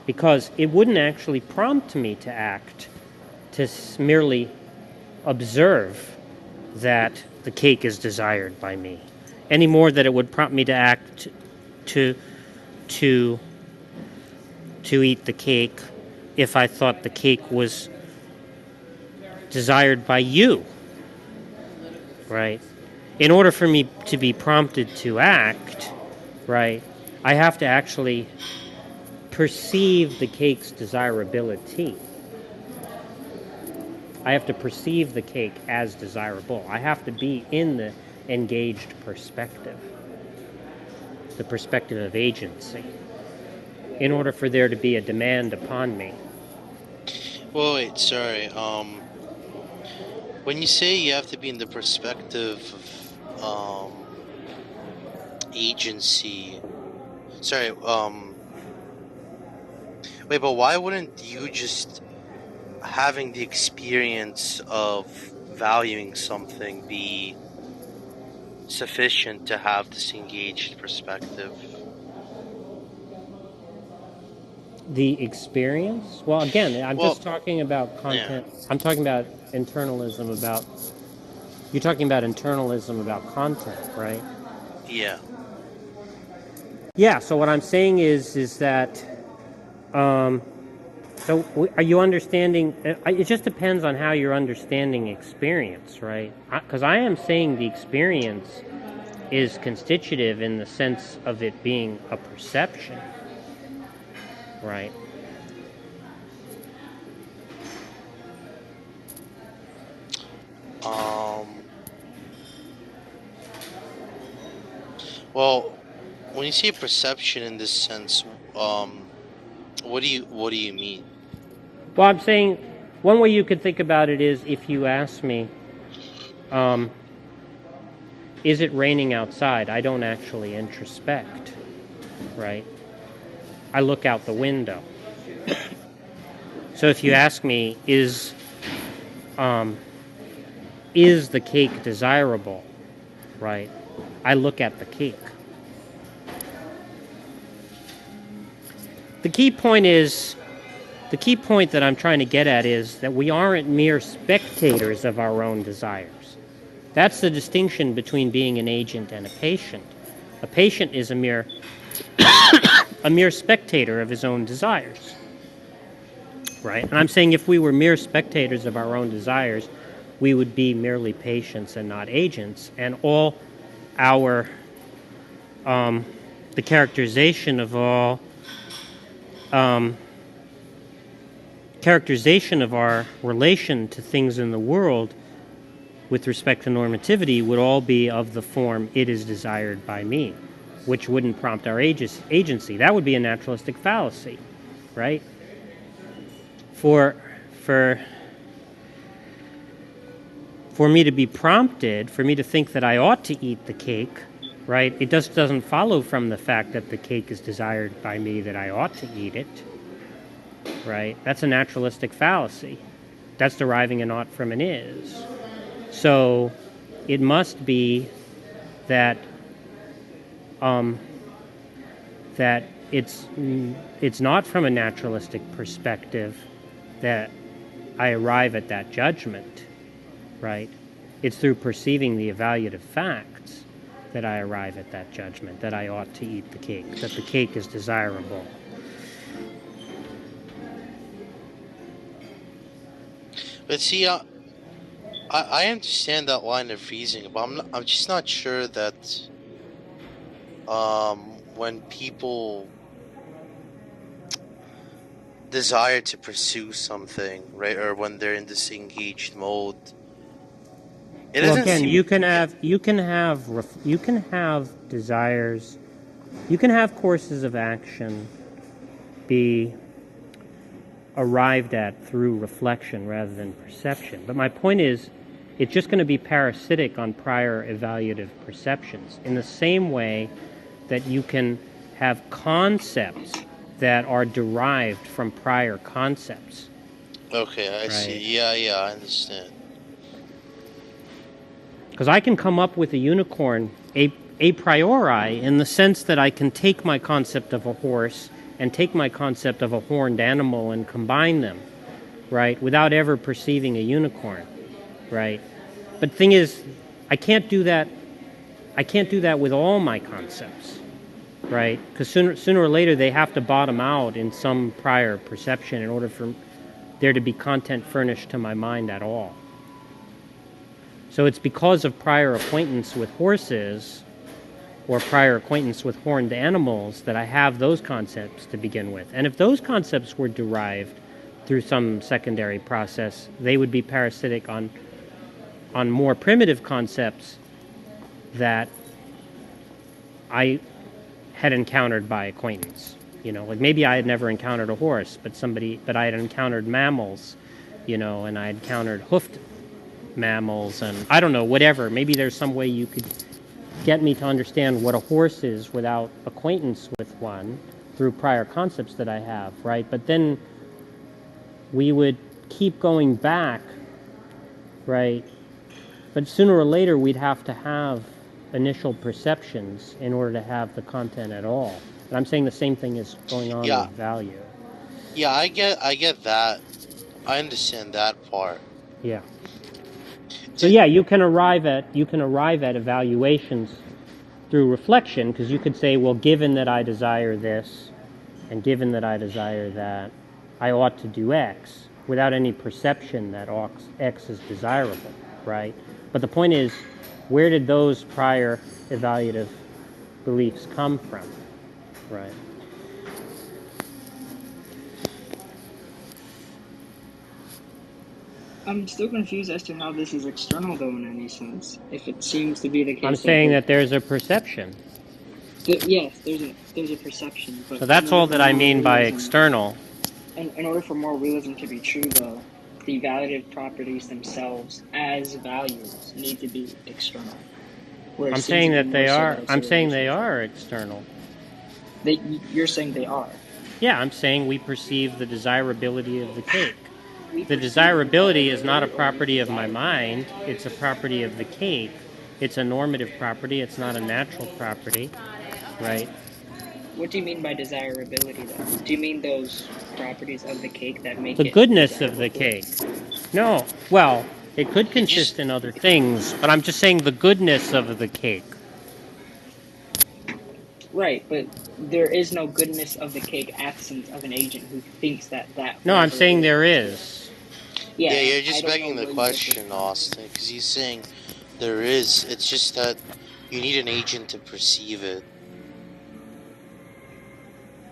Because it wouldn't actually prompt me to act, to merely observe that the cake is desired by me, any more than it would prompt me to act to eat the cake if I thought the cake was desired by you, right? In order for me to be prompted to act, right, I have to actually perceive the cake's desirability. I have to perceive the cake as desirable. I have to be in the engaged perspective, the perspective of agency, in order for there to be a demand upon me. Well, wait, sorry. When you say you have to be in the perspective of agency, sorry. Wait, but why wouldn't you just having the experience of valuing something be sufficient to have this engaged perspective? The experience? Well, again, I'm just talking about content. Yeah. I'm talking about internalism about... You're talking about internalism about content, right? Yeah. Yeah, so what I'm saying is that... So are you understanding... It just depends on how you're understanding experience, right? Because I am saying the experience is constitutive in the sense of it being a perception, right? Well, when you say perception in this sense, what do you mean? Well, I'm saying one way you could think about it is if you ask me, is it raining outside? I don't actually introspect, right? I look out the window. So if you ask me, is the cake desirable, right? I look at the cake. The key point that I'm trying to get at is that we aren't mere spectators of our own desires. That's the distinction between being an agent and a patient. A patient is a mere spectator of his own desires, right? And I'm saying if we were mere spectators of our own desires, we would be merely patients and not agents, and all our the characterization of our relation to things in the world with respect to normativity would all be of the form, it is desired by me, which wouldn't prompt our agency. That would be a naturalistic fallacy, right? For me to be prompted, for me to think that I ought to eat the cake, right, it just doesn't follow from the fact that the cake is desired by me that I ought to eat it, right? That's a naturalistic fallacy. That's deriving an ought from an is. So it must be that that it's not from a naturalistic perspective that I arrive at that judgment, right? It's through perceiving the evaluative facts that I arrive at that judgment, that I ought to eat the cake, that the cake is desirable. But see, I understand that line of reasoning, but I'm just not sure that when people desire to pursue something, right, or when they're in this engaged mode, it doesn't again, seem... you can have desires, you can have courses of action be arrived at through reflection rather than perception. But my point is, it's just going to be parasitic on prior evaluative perceptions, in the same way that you can have concepts that are derived from prior concepts. Okay, I see. Yeah, I understand. Because I can come up with a unicorn a priori in the sense that I can take my concept of a horse and take my concept of a horned animal and combine them, right, without ever perceiving a unicorn, right? But the thing is, I can't do that with all my concepts, right? Because sooner or later they have to bottom out in some prior perception in order for there to be content furnished to my mind at all. So it's because of prior acquaintance with horses or prior acquaintance with horned animals that I have those concepts to begin with. And if those concepts were derived through some secondary process, they would be parasitic on more primitive concepts that I had encountered by acquaintance. You know, like maybe I had never encountered a horse, but I had encountered mammals, you know, and I had encountered hoofed mammals, and I don't know, whatever. Maybe there's some way you could get me to understand what a horse is without acquaintance with one through prior concepts that I have, right? But then we would keep going back, right? But sooner or later we'd have to have initial perceptions in order to have the content at all. And I'm saying the same thing is going on with value. Yeah, I get that. I understand that part. Yeah. So yeah, you can arrive at evaluations through reflection, because you could say, well, given that I desire this, and given that I desire that, I ought to do X, without any perception that X is desirable, right? But the point is, where did those prior evaluative beliefs come from, right? I'm still confused as to how this is external, though, in any sense. If it seems to be the case, I'm saying that there's a perception. Yes, there's a perception. But so that's all that I mean by external. In order for more realism to be true, though, the evaluative properties themselves, as values, need to be external. I'm saying that they are. I'm saying they are external. You're saying they are. Yeah, I'm saying we perceive the desirability of the cake. The desirability is not a property of my mind, it's a property of the cake. It's a normative property, it's not a natural property, right? What do you mean by desirability, though? Do you mean those properties of the cake that make the goodness of the cake? No, well, it could consist in other things, but I'm just saying the goodness of the cake. Right, but there is no goodness of the cake absent of an agent who thinks that. No, I'm saying there is. Yeah, you're just begging the question, Austin, because he's saying there is. It's just that you need an agent to perceive it.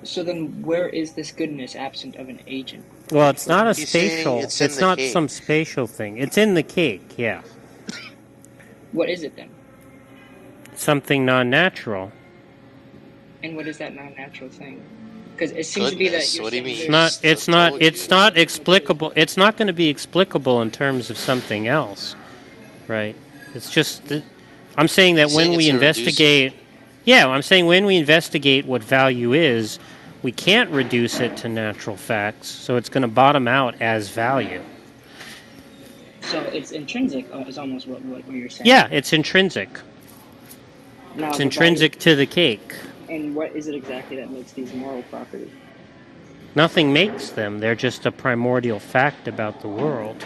So then, where is this goodness absent of an agent? Well, it's not a spatial. It's not some spatial thing. It's in the cake, yeah. What is it then? Something non-natural. And what is that non-natural thing? Because it seems to be that you're saying it's not explicable. It's not going to be explicable in terms of something else, right? It's just I'm saying that when we investigate, I'm saying when we investigate what value is, we can't reduce it to natural facts, so it's going to bottom out as value. So it's intrinsic, is almost what you're saying. Yeah, it's intrinsic. Now, it's intrinsic to the cake. And what is it exactly that makes these moral properties? Nothing makes them. They're just a primordial fact about the world.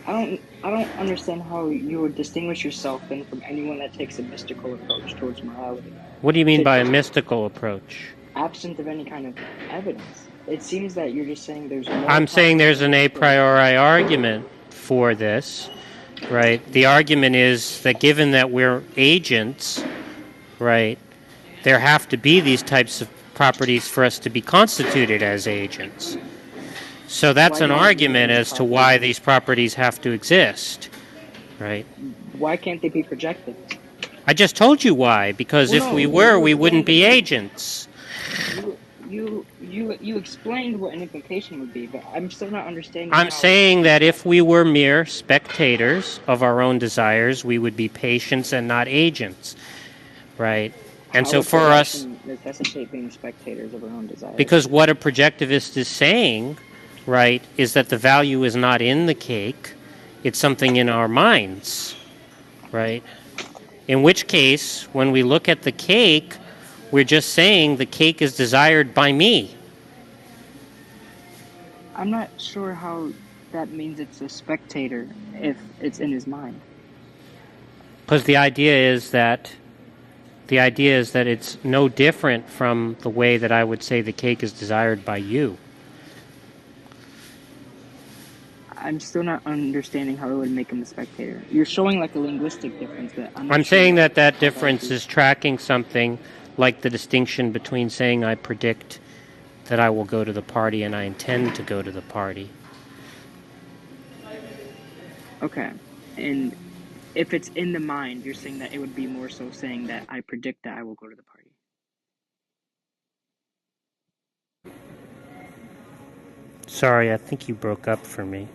I don't understand how you would distinguish yourself then from anyone that takes a mystical approach towards morality. What do you mean by a mystical approach? Absent of any kind of evidence. It seems that you're just saying there's no... I'm saying there's an a priori argument for this, right? The argument is that given that we're agents, right, there have to be these types of properties for us to be constituted as agents. So that's an argument as to why these properties have to exist, right? Why can't they be projected? I just told you why, because if we were, we wouldn't be agents. You explained what an implication would be, but I'm still not understanding. I'm saying that if we were mere spectators of our own desires, we would be patients and not agents, right? And so for us, necessitate being spectators of our own desires. Because what a projectivist is saying, right, is that the value is not in the cake, it's something in our minds, right? In which case, when we look at the cake, we're just saying the cake is desired by me. I'm not sure how that means it's a spectator if it's in his mind. Because the idea is that The idea is that it's no different from the way that I would say the cake is desired by you. I'm still not understanding how it would make him a spectator. You're showing like a linguistic difference, but I'm not I'm sure saying that that how that would difference be. is tracking something like the distinction between saying I predict that I will go to the party and I intend to go to the party. Okay. And if it's in the mind, you're saying that it would be more so saying that I predict that I will go to the party. Sorry, I think you broke up for me.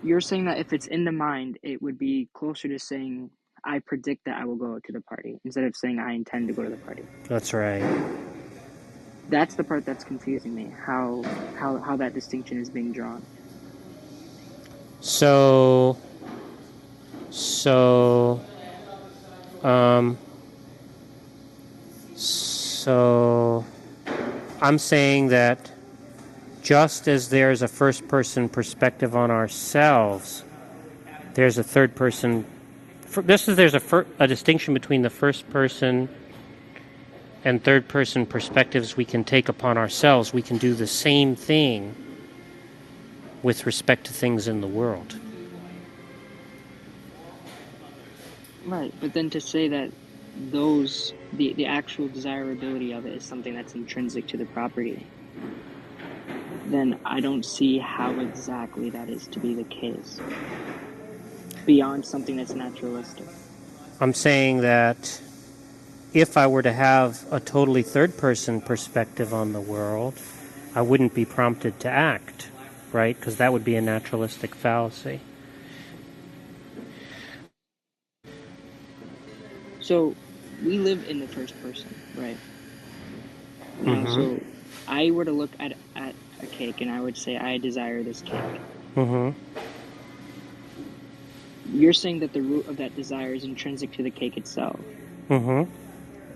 You're saying that if it's in the mind, it would be closer to saying I predict that I will go to the party instead of saying I intend to go to the party. That's right. That's the part that's confusing me. How that distinction is being drawn. So, so, um, so I'm saying that just as there's a first-person perspective on ourselves, there's a third-person. There's a distinction between the first-person and third-person perspectives we can take upon ourselves. We can do the same thing with respect to things in the world. Right, but then to say that the actual desirability of it is something that's intrinsic to the property, then I don't see how exactly that is to be the case beyond something that's naturalistic. I'm saying that if I were to have a totally third-person perspective on the world, I wouldn't be prompted to act, right? Because that would be a naturalistic fallacy. So we live in the first person, right? Now, Mm-hmm. so I were to look at a cake and I would say I desire this cake. Mm-hmm. You're saying that the root of that desire is intrinsic to the cake itself, Mm-hmm.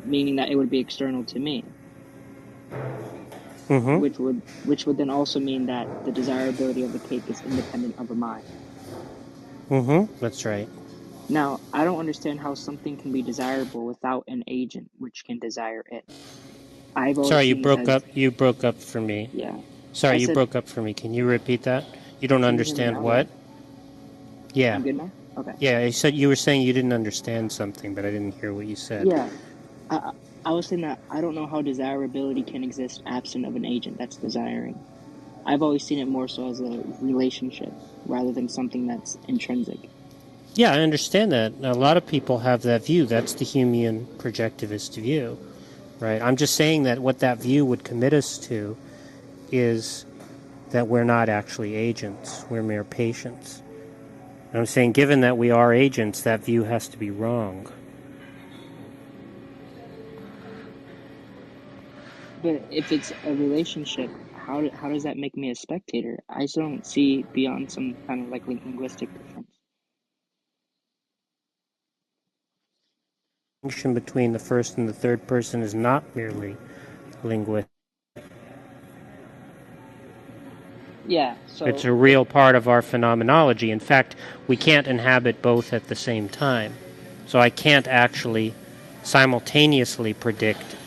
meaning that it would be external to me, Mm-hmm. which would then also mean that the desirability of the cake is independent of a mind. Mm-hmm. That's right. Now, I don't understand how something can be desirable without an agent which can desire it. I've always Sorry, you seen this broke as, up. You broke up for me. yeah. Sorry, I you said, broke up for me. Can you repeat that? You don't can you hear me understand now? Yeah. what? Yeah. I'm good now? Okay. Yeah, you were saying you didn't understand something, but I didn't hear what you said. Yeah. I, I was saying that I don't know how desirability can exist absent of an agent that's desiring. I've always seen it more so as a relationship rather than something that's intrinsic. Yeah, I understand that. A lot of people have that view. That's the Humean projectivist view, right? I'm just saying that what that view would commit us to is that we're not actually agents. We're mere patients. And I'm saying given that we are agents, that view has to be wrong. But if it's a relationship, how does that make me a spectator? I still don't see beyond some kind of like linguistic difference. The distinction between the first and the third person is not merely linguistic. Yeah, It's so a real part of our phenomenology. In fact, we can't inhabit both at the same time. So I can't actually simultaneously predict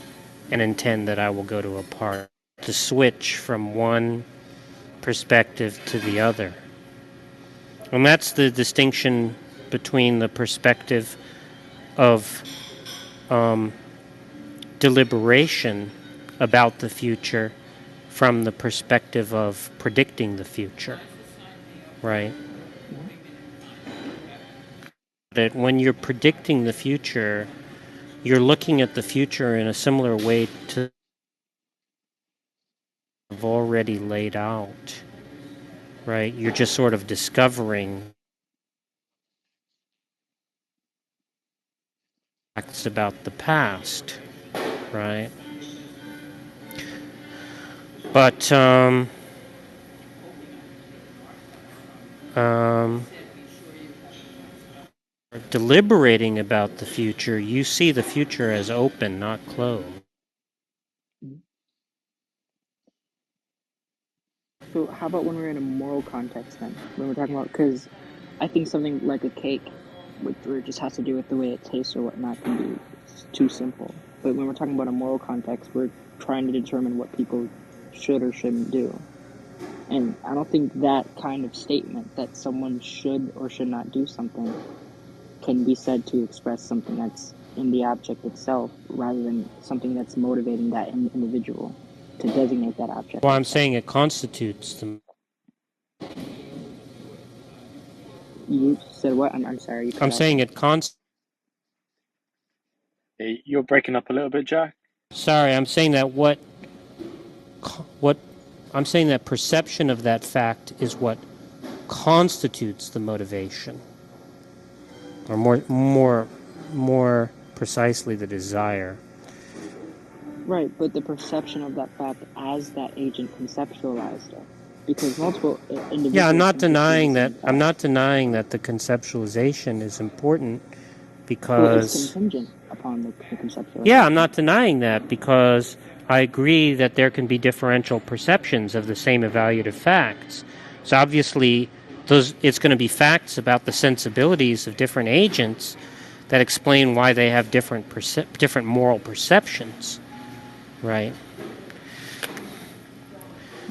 and intend that I will go to a party. To switch from one perspective to the other. And that's the distinction between the perspective of deliberation about the future from the perspective of predicting the future, right? That when you're predicting the future, you're looking at the future in a similar way to have already laid out, right? You're just sort of discovering facts about the past, right? But deliberating about the future, you see the future as open, not closed. so how about when we're in a moral context then? When we're talking about, because I think something like a cake where it just has to do with the way it tastes or whatnot, can be too simple. But when we're talking about a moral context, we're trying to determine what people should or shouldn't do. And I don't think that kind of statement that someone should or should not do something can be said to express something that's in the object itself, rather than something that's motivating that individual to designate that object. Well, I'm saying it constitutes them. You said what? I'm sorry. You cut I'm off. saying it Hey, you're breaking up a little bit, Jack. Sorry, I'm saying that I'm saying that perception of that fact is what constitutes the motivation, or more precisely, the desire. Right, but the perception of that fact as that agent conceptualized it, because multiple individuals. Yeah, I'm not can denying that. perceive the I'm fact. not denying that the conceptualization is important, Well, it's because contingent upon the conceptualization. yeah, I'm not denying that, because I agree that there can be differential perceptions of the same evaluative facts. So obviously, it's going to be facts about the sensibilities of different agents that explain why they have different moral perceptions, right?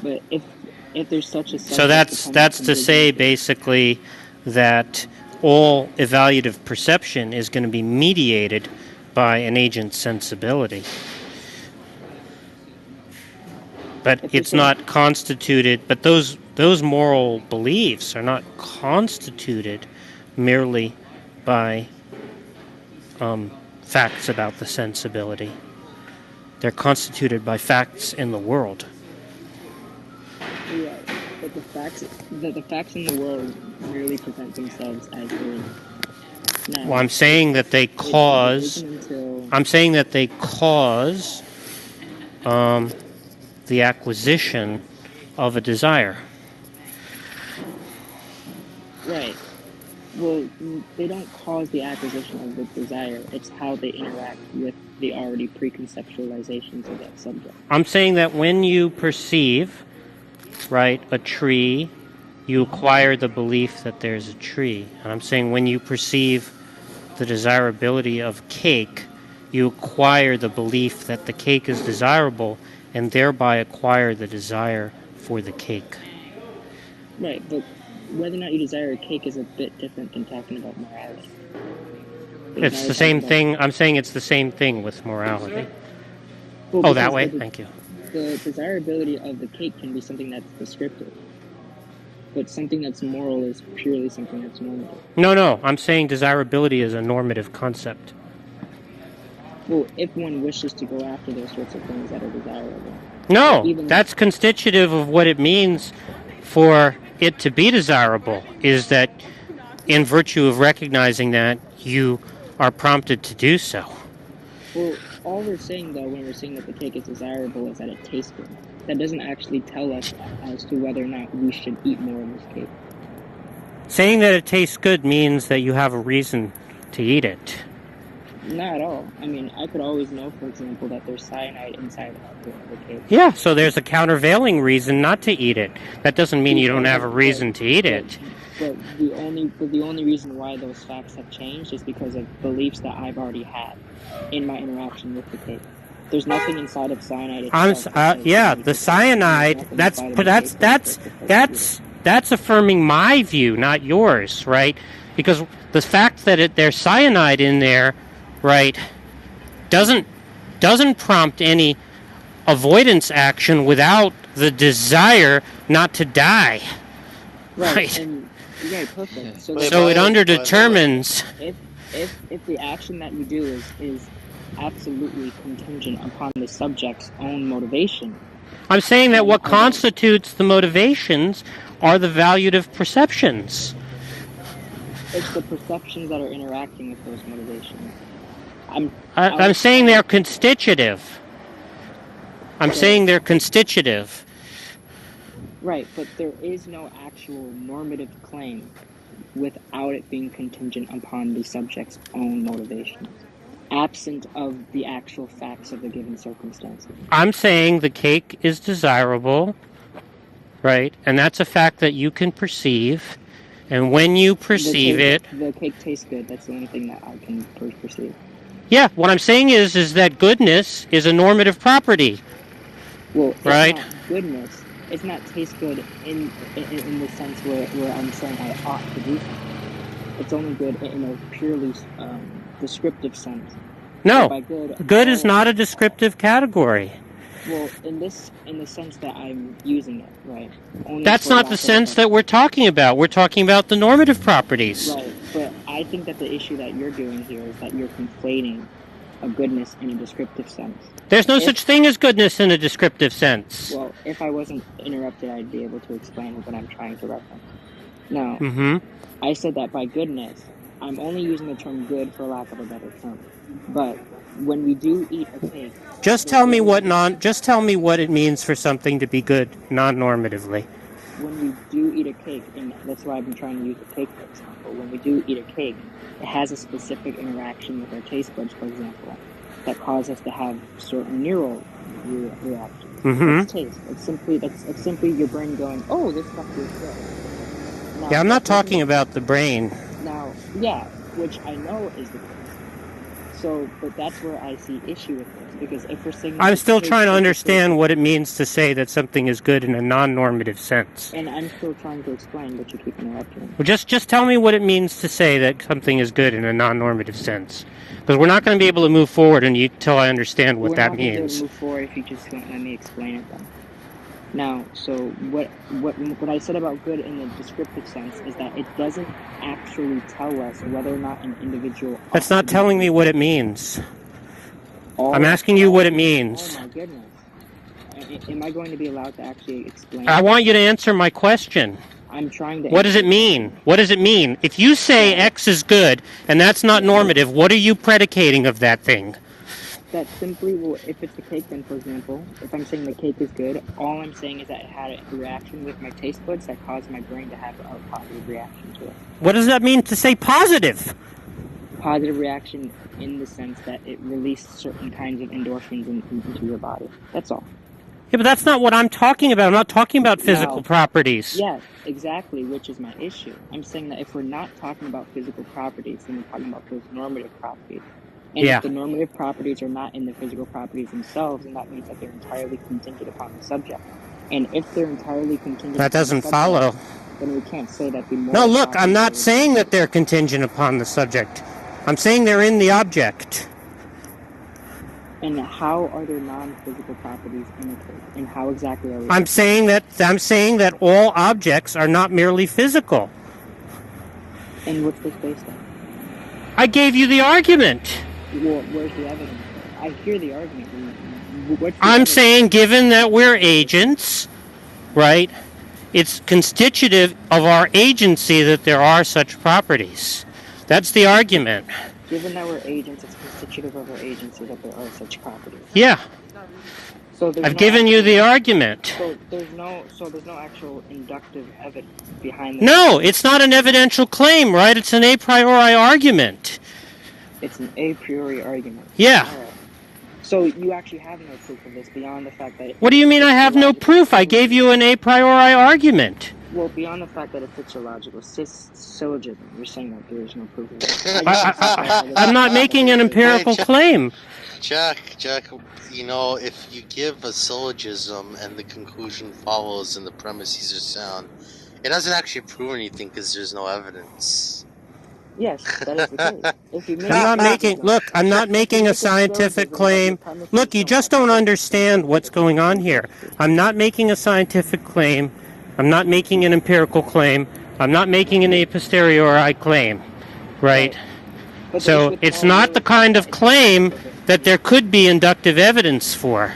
But if there's such a So that's to say basically that all evaluative perception is going to be mediated by an agent's sensibility. But it's not constituted, but those moral beliefs are not constituted merely by facts about the sensibility. They're constituted by facts in the world. Yeah, but the facts in the world merely present themselves as is. Now, Well, I'm saying that they cause. I'm saying that they cause the acquisition of a desire. Right. Well, they don't cause the acquisition of the desire. It's how they interact with the already preconceptualizations of that subject. I'm saying that when you perceive, right, a tree, you acquire the belief that there's a tree. And I'm saying when you perceive the desirability of cake, you acquire the belief that the cake is desirable, and thereby acquire the desire for the cake. Right, but whether or not you desire a cake is a bit different than talking about morality. It's the same thing. I'm saying it's the same thing with morality. Well, that way? Thank you. The desirability of the cake can be something that's descriptive. But something that's moral is purely something that's normative. No. I'm saying desirability is a normative concept. Well, if one wishes to go after those sorts of things that are desirable. No, that's constitutive of what it means for it to be desirable, is that in virtue of recognizing that, you are prompted to do so. Well, all we're saying, though, when we're saying that the cake is desirable, is that it tastes good. That doesn't actually tell us as to whether or not we should eat more of this cake. Saying that it tastes good means that you have a reason to eat it. Not at all. I mean, I could always know, for example, that there's cyanide inside the cake. Yeah, so there's a countervailing reason not to eat it. That doesn't mean you don't have a reason to eat it. But the only reason why those facts have changed is because of beliefs that I've already had in my interaction with the cake. There's nothing inside of cyanide itself. The cyanide. That's affirming my view, not yours, right? Because the fact that there's cyanide in there, right, doesn't prompt any avoidance action without the desire not to die. Right. Right, perfect. So it underdetermines. If the action that you do is absolutely contingent upon the subject's own motivation. I'm saying that what constitutes the motivations are the valuative perceptions. It's the perceptions that are interacting with those motivations. I'm saying they're constitutive. Right, but there is no actual normative claim without it being contingent upon the subject's own motivations, absent of the actual facts of the given circumstances. I'm saying the cake is desirable, right? And that's a fact that you can perceive, And when you perceive it... The cake tastes good. That's the only thing that I can perceive. Yeah, what I'm saying is that goodness is a normative property. Well, right? It's not goodness. It's not taste good in the sense where I'm saying I ought to do something. It's only good in a purely descriptive sense. No, by good is not a descriptive category. Well, in the sense that I'm using it, right? Only That's not the sense that we're talking about. We're talking about the normative properties. Right, but I think that the issue that you're doing here is that you're conflating a goodness in a descriptive sense. There's no such thing as goodness in a descriptive sense. Well, if I wasn't interrupted, I'd be able to explain what I'm trying to reference. Now, I said that by goodness, I'm only using the term good for lack of a better term. But when we do eat a cake... Just tell me what it means for something to be good non-normatively. When we do eat a cake, and that's why I've been trying to use the cake for example, when we do eat a cake, it has a specific interaction with our taste buds, for example, that cause us to have certain neural reactions. That's taste. It's simply your brain going, oh, this stuff feels good. Now, yeah, I'm not talking about the brain. Now, yeah, which I know is the case. So, but that's where I see issue with this, because if we're saying... I'm still trying to understand what it means to say that something is good in a non-normative sense. And I'm still trying to explain, but you keep interrupting. Well, just tell me what it means to say that something is good in a non-normative sense. Because we're not going to be able to move forward until I understand what that means. We're not going to move forward if you just let me explain it then. Now, so what I said about good in the descriptive sense is that it doesn't actually tell us whether or not an individual... That's not telling me what it means. I'm asking you what it means. Oh my goodness. Am I going to be allowed to actually explain? I want you to answer my question. I'm trying to... What does it mean? What does it mean? If you say X is good, and that's not normative, what are you predicating of that thing? That simply, well, if it's the cake, then, for example, if I'm saying the cake is good, all I'm saying is that it had a reaction with my taste buds that caused my brain to have a positive reaction to it. What does that mean to say positive? Positive reaction in the sense that it released certain kinds of endorphins into your body. That's all. Yeah, but that's not what I'm talking about. I'm not talking about physical properties. Yes, exactly, which is my issue. I'm saying that if we're not talking about physical properties, then we're talking about those normative properties. And if the normative properties are not in the physical properties themselves, then that means that they're entirely contingent upon the subject. And if they're entirely contingent that doesn't follow. Then we can't say that the moral... No, look, I'm not saying that they're contingent upon the subject. I'm saying they're in the object. And how are there non-physical properties in the case? And how exactly are we... I'm saying that all objects are not merely physical. And what's this based on? I gave you the argument. Well, where's the evidence? I hear the argument. I'm saying, given that we're agents, right, it's constitutive of our agency that there are such properties. That's the argument. Given that we're agents, it's constitutive of our agency that there are such properties. Yeah. So I've given you the argument. So there's no actual inductive evidence behind that. No, it's not an evidential claim, right? It's an a priori argument. It's an a priori argument. Yeah. Right. So you actually have no proof of this beyond the fact that... What do you mean I have no proof? I gave you an a priori argument. Well, beyond the fact that it fits your logical syllogism, you're saying that there is no proof of this. I'm not making an empirical claim. Jack, you know, if you give a syllogism and the conclusion follows and the premises are sound, it doesn't actually prove anything because there's no evidence. Yes, that is the case. If you make I'm not making a scientific claim. Look, you just don't understand what's going on here. I'm not making a scientific claim. I'm not making an empirical claim. I'm not making an a posteriori claim, right? So it's not the kind of claim that there could be inductive evidence for.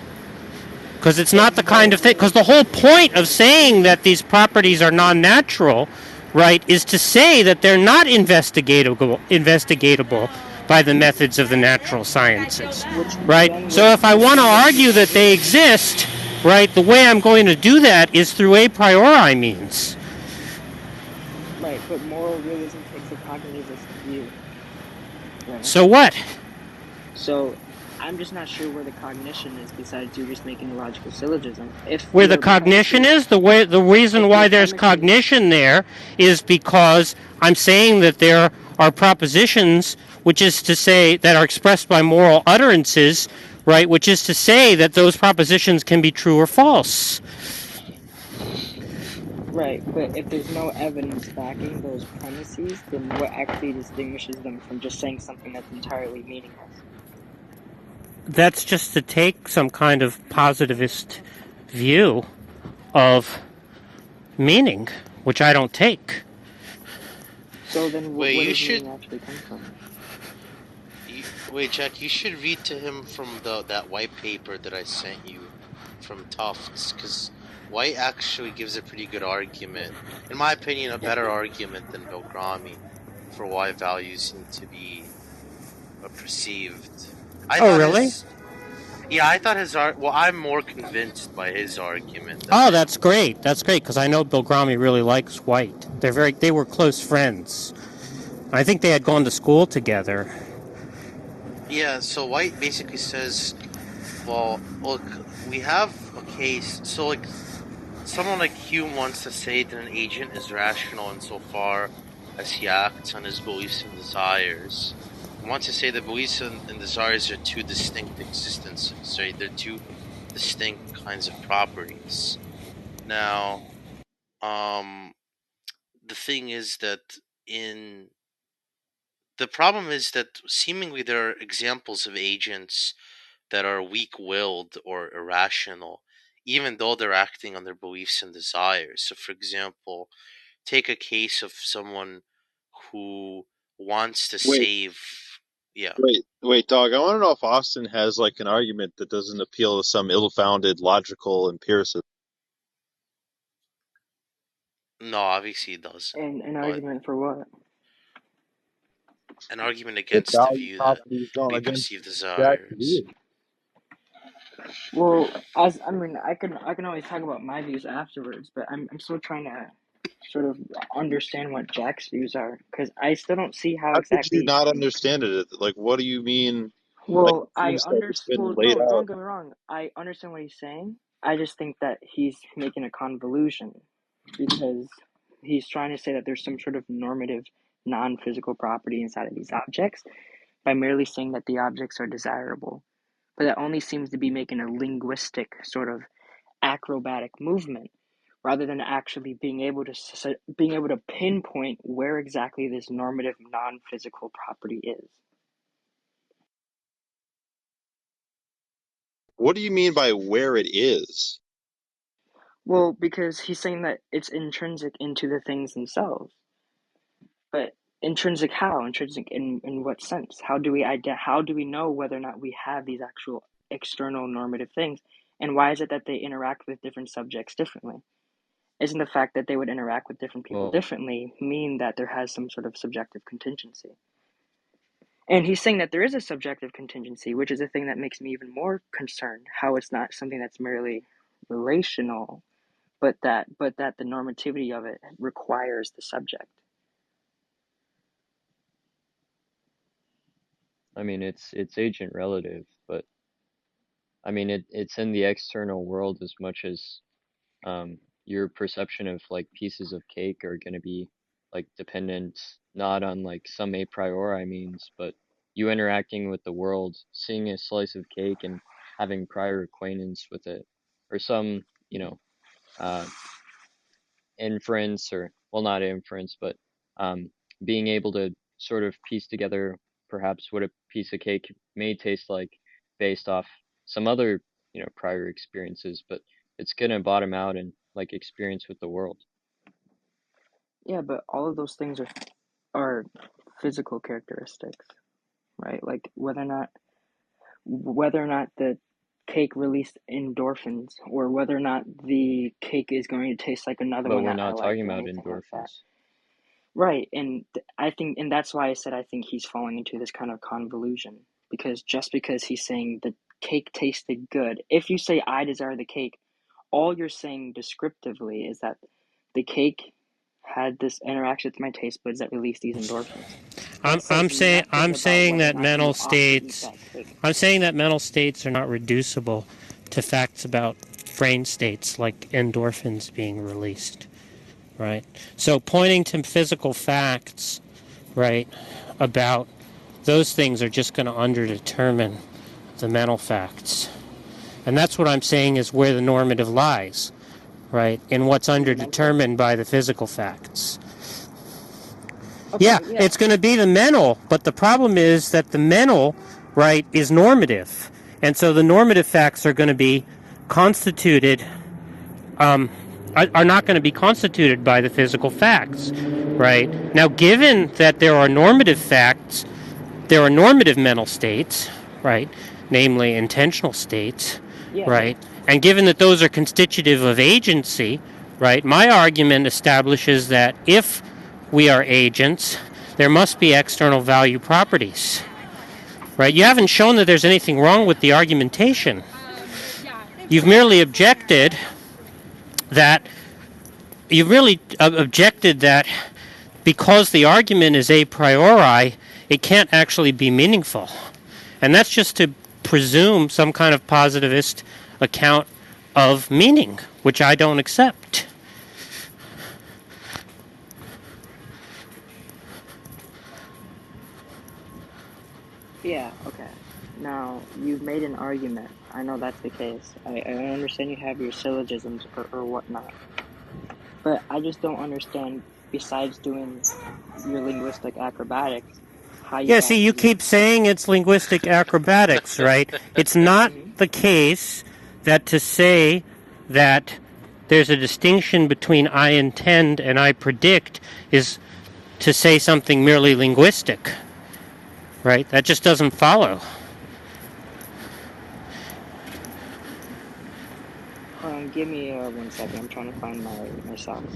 Because it's not the kind of thing, because the whole point of saying that these properties are non-natural, right, is to say that they're not investigatable by the methods of the natural sciences, right? So if I want to argue that they exist, right, the way I'm going to do that is through a priori means. Right, but moral realism takes a cognitivist view. Right? So what? So I'm just not sure where the cognition is besides you're just making a logical syllogism. If Where the your cognition premises, is, the reason if your why there's premises, cognition there is because I'm saying that there are propositions, which is to say that are expressed by moral utterances, right? Which is to say that those propositions can be true or false. right, but if there's no evidence backing those premises, then what actually distinguishes them from just saying something that's entirely meaningless? That's just to take some kind of positivist view of meaning, which I don't take. So then Wait, where you does should meaning actually come from? wait, Jack. You should read to him from that white paper that I sent you from Tufts, because White actually gives a pretty good argument, in my opinion, a better argument than Belgrami for why values need to be perceived. I Oh, thought really? his Yeah, I thought his art. Well, I'm more convinced by his argument than Oh, I that's am. great. That's great because I know Bill Grommy really likes White. They were close friends. I think they had gone to school together. Yeah, so White basically says, well, look, we have a case. So, like, someone like Hume wants to say that an agent is rational insofar as he acts on his beliefs and desires. He wants to say that beliefs and desires are two distinct existences, right? They're two distinct kinds of properties. Now, um, the thing is that in the problem is that seemingly there are examples of agents that are weak-willed or irrational, even though they're acting on their beliefs and desires. So, for example, take a case of someone who wants to Wait, save. Yeah, wait, dog. I want to know if Austin has like an argument that doesn't appeal to some ill-founded logical empiricism. no, obviously it doesn't, And an but argument for what? an argument That against the value view that properties don't we against perceive Jack's desires. view. Well, I can always talk about my views afterwards, but I'm still trying to sort of understand what Jack's views are because I still don't see how How could you exactly. not understand it? Like, what do you mean? Like, it Well, seems like it's been well, laid don't out. get me wrong. I understand what he's saying. I just think that he's making a convolution because he's trying to say that there's some sort of normative non-physical property inside of these objects by merely saying that the objects are desirable. But that only seems to be making a linguistic sort of acrobatic movement rather than actually being able to pinpoint where exactly this normative non-physical property is. What do you mean by where it is? Well, because he's saying that it's intrinsic into the things themselves. But intrinsic how? Intrinsic in what sense? How do we know whether or not we have these actual external normative things? And why is it that they interact with different subjects differently? Isn't the fact that they would interact with different people Well, differently mean that there has some sort of subjective contingency? And he's saying that there is a subjective contingency, which is a thing that makes me even more concerned, how it's not something that's merely relational, but that the normativity of it requires the subject. I mean, it's agent relative, but I mean, it's in the external world as much as your perception of like pieces of cake are going to be like dependent not on like some a priori means, but you interacting with the world, seeing a slice of cake and having prior acquaintance with it, or some, uh, inference, or well, not inference, but um, being able to sort of piece together perhaps what a piece of cake may taste like based off some other, prior experiences, but it's gonna bottom out in like experience with the world. Yeah, but all of those things are physical characteristics, right? Like whether or not the cake released endorphins or whether or not the cake is going to taste like another But one we're that I not like talking or about anything like that. endorphins. Right, and I think, and that's why I said I think he's falling into this kind of convolution because just because he's saying the cake tasted good, if you say I desire the cake, all you're saying descriptively is that the cake had this interaction with my taste buds that released these endorphins. I'm saying that mental states. I'm saying that mental states are not reducible to facts about brain states like endorphins being released, right? So pointing to physical facts, right, about those things are just going to underdetermine the mental facts. And that's what I'm saying is where the normative lies, right, in what's underdetermined by the physical facts. Okay, Yeah, it's going to be the mental, but the problem is that the mental, right, is normative. And so the normative facts are going to be constituted, are not going to be constituted by the physical facts, right? Now, given that there are normative facts, there are normative mental states, right, namely intentional states, right? And given that those are constitutive of agency, right, my argument establishes that if we are agents, there must be external value properties, right? You haven't shown that there's anything wrong with the argumentation. You've merely objected that because the argument is a priori, it can't actually be meaningful. And that's just to presume some kind of positivist account of meaning, which I don't accept. Yeah, okay. Now, you've made an argument. I know that's the case. I understand you have your syllogisms or whatnot. But I just don't understand, besides doing your linguistic acrobatics, how you Yeah, see, you keep saying it's linguistic acrobatics, right? It's not the case that to say that there's a distinction between I intend and I predict is to say something merely linguistic, right? That just doesn't follow. Give me 1 second. I'm trying to find my socks.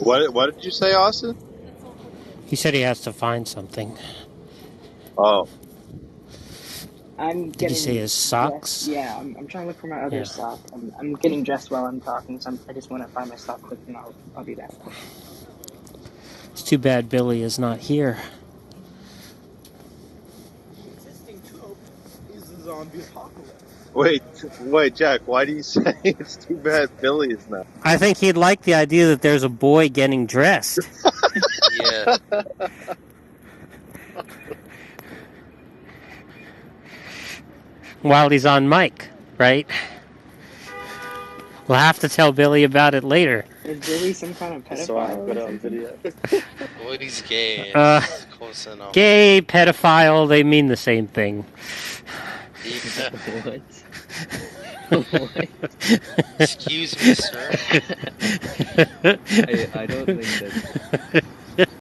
What did you say, Austin? He said he has to find something. Oh. I'm Did he say his socks? Dressed. Yeah, I'm trying to look for my other sock. I'm getting dressed while I'm talking, so I just want to find my sock quick, and I'll be back. It's too bad Billy is not here. The existing trope is the zombie apocalypse. Wait, Jack, why do you say it's too bad Billy is not? I think he'd like the idea that there's a boy getting dressed. Yeah. While he's on mic, right? We'll have to tell Billy about it later. Is Billy some kind of pedophile? So I put it on video. Well, he's gay. It's close enough. Gay, pedophile, they mean the same thing. What? What? Excuse me, sir. I don't think that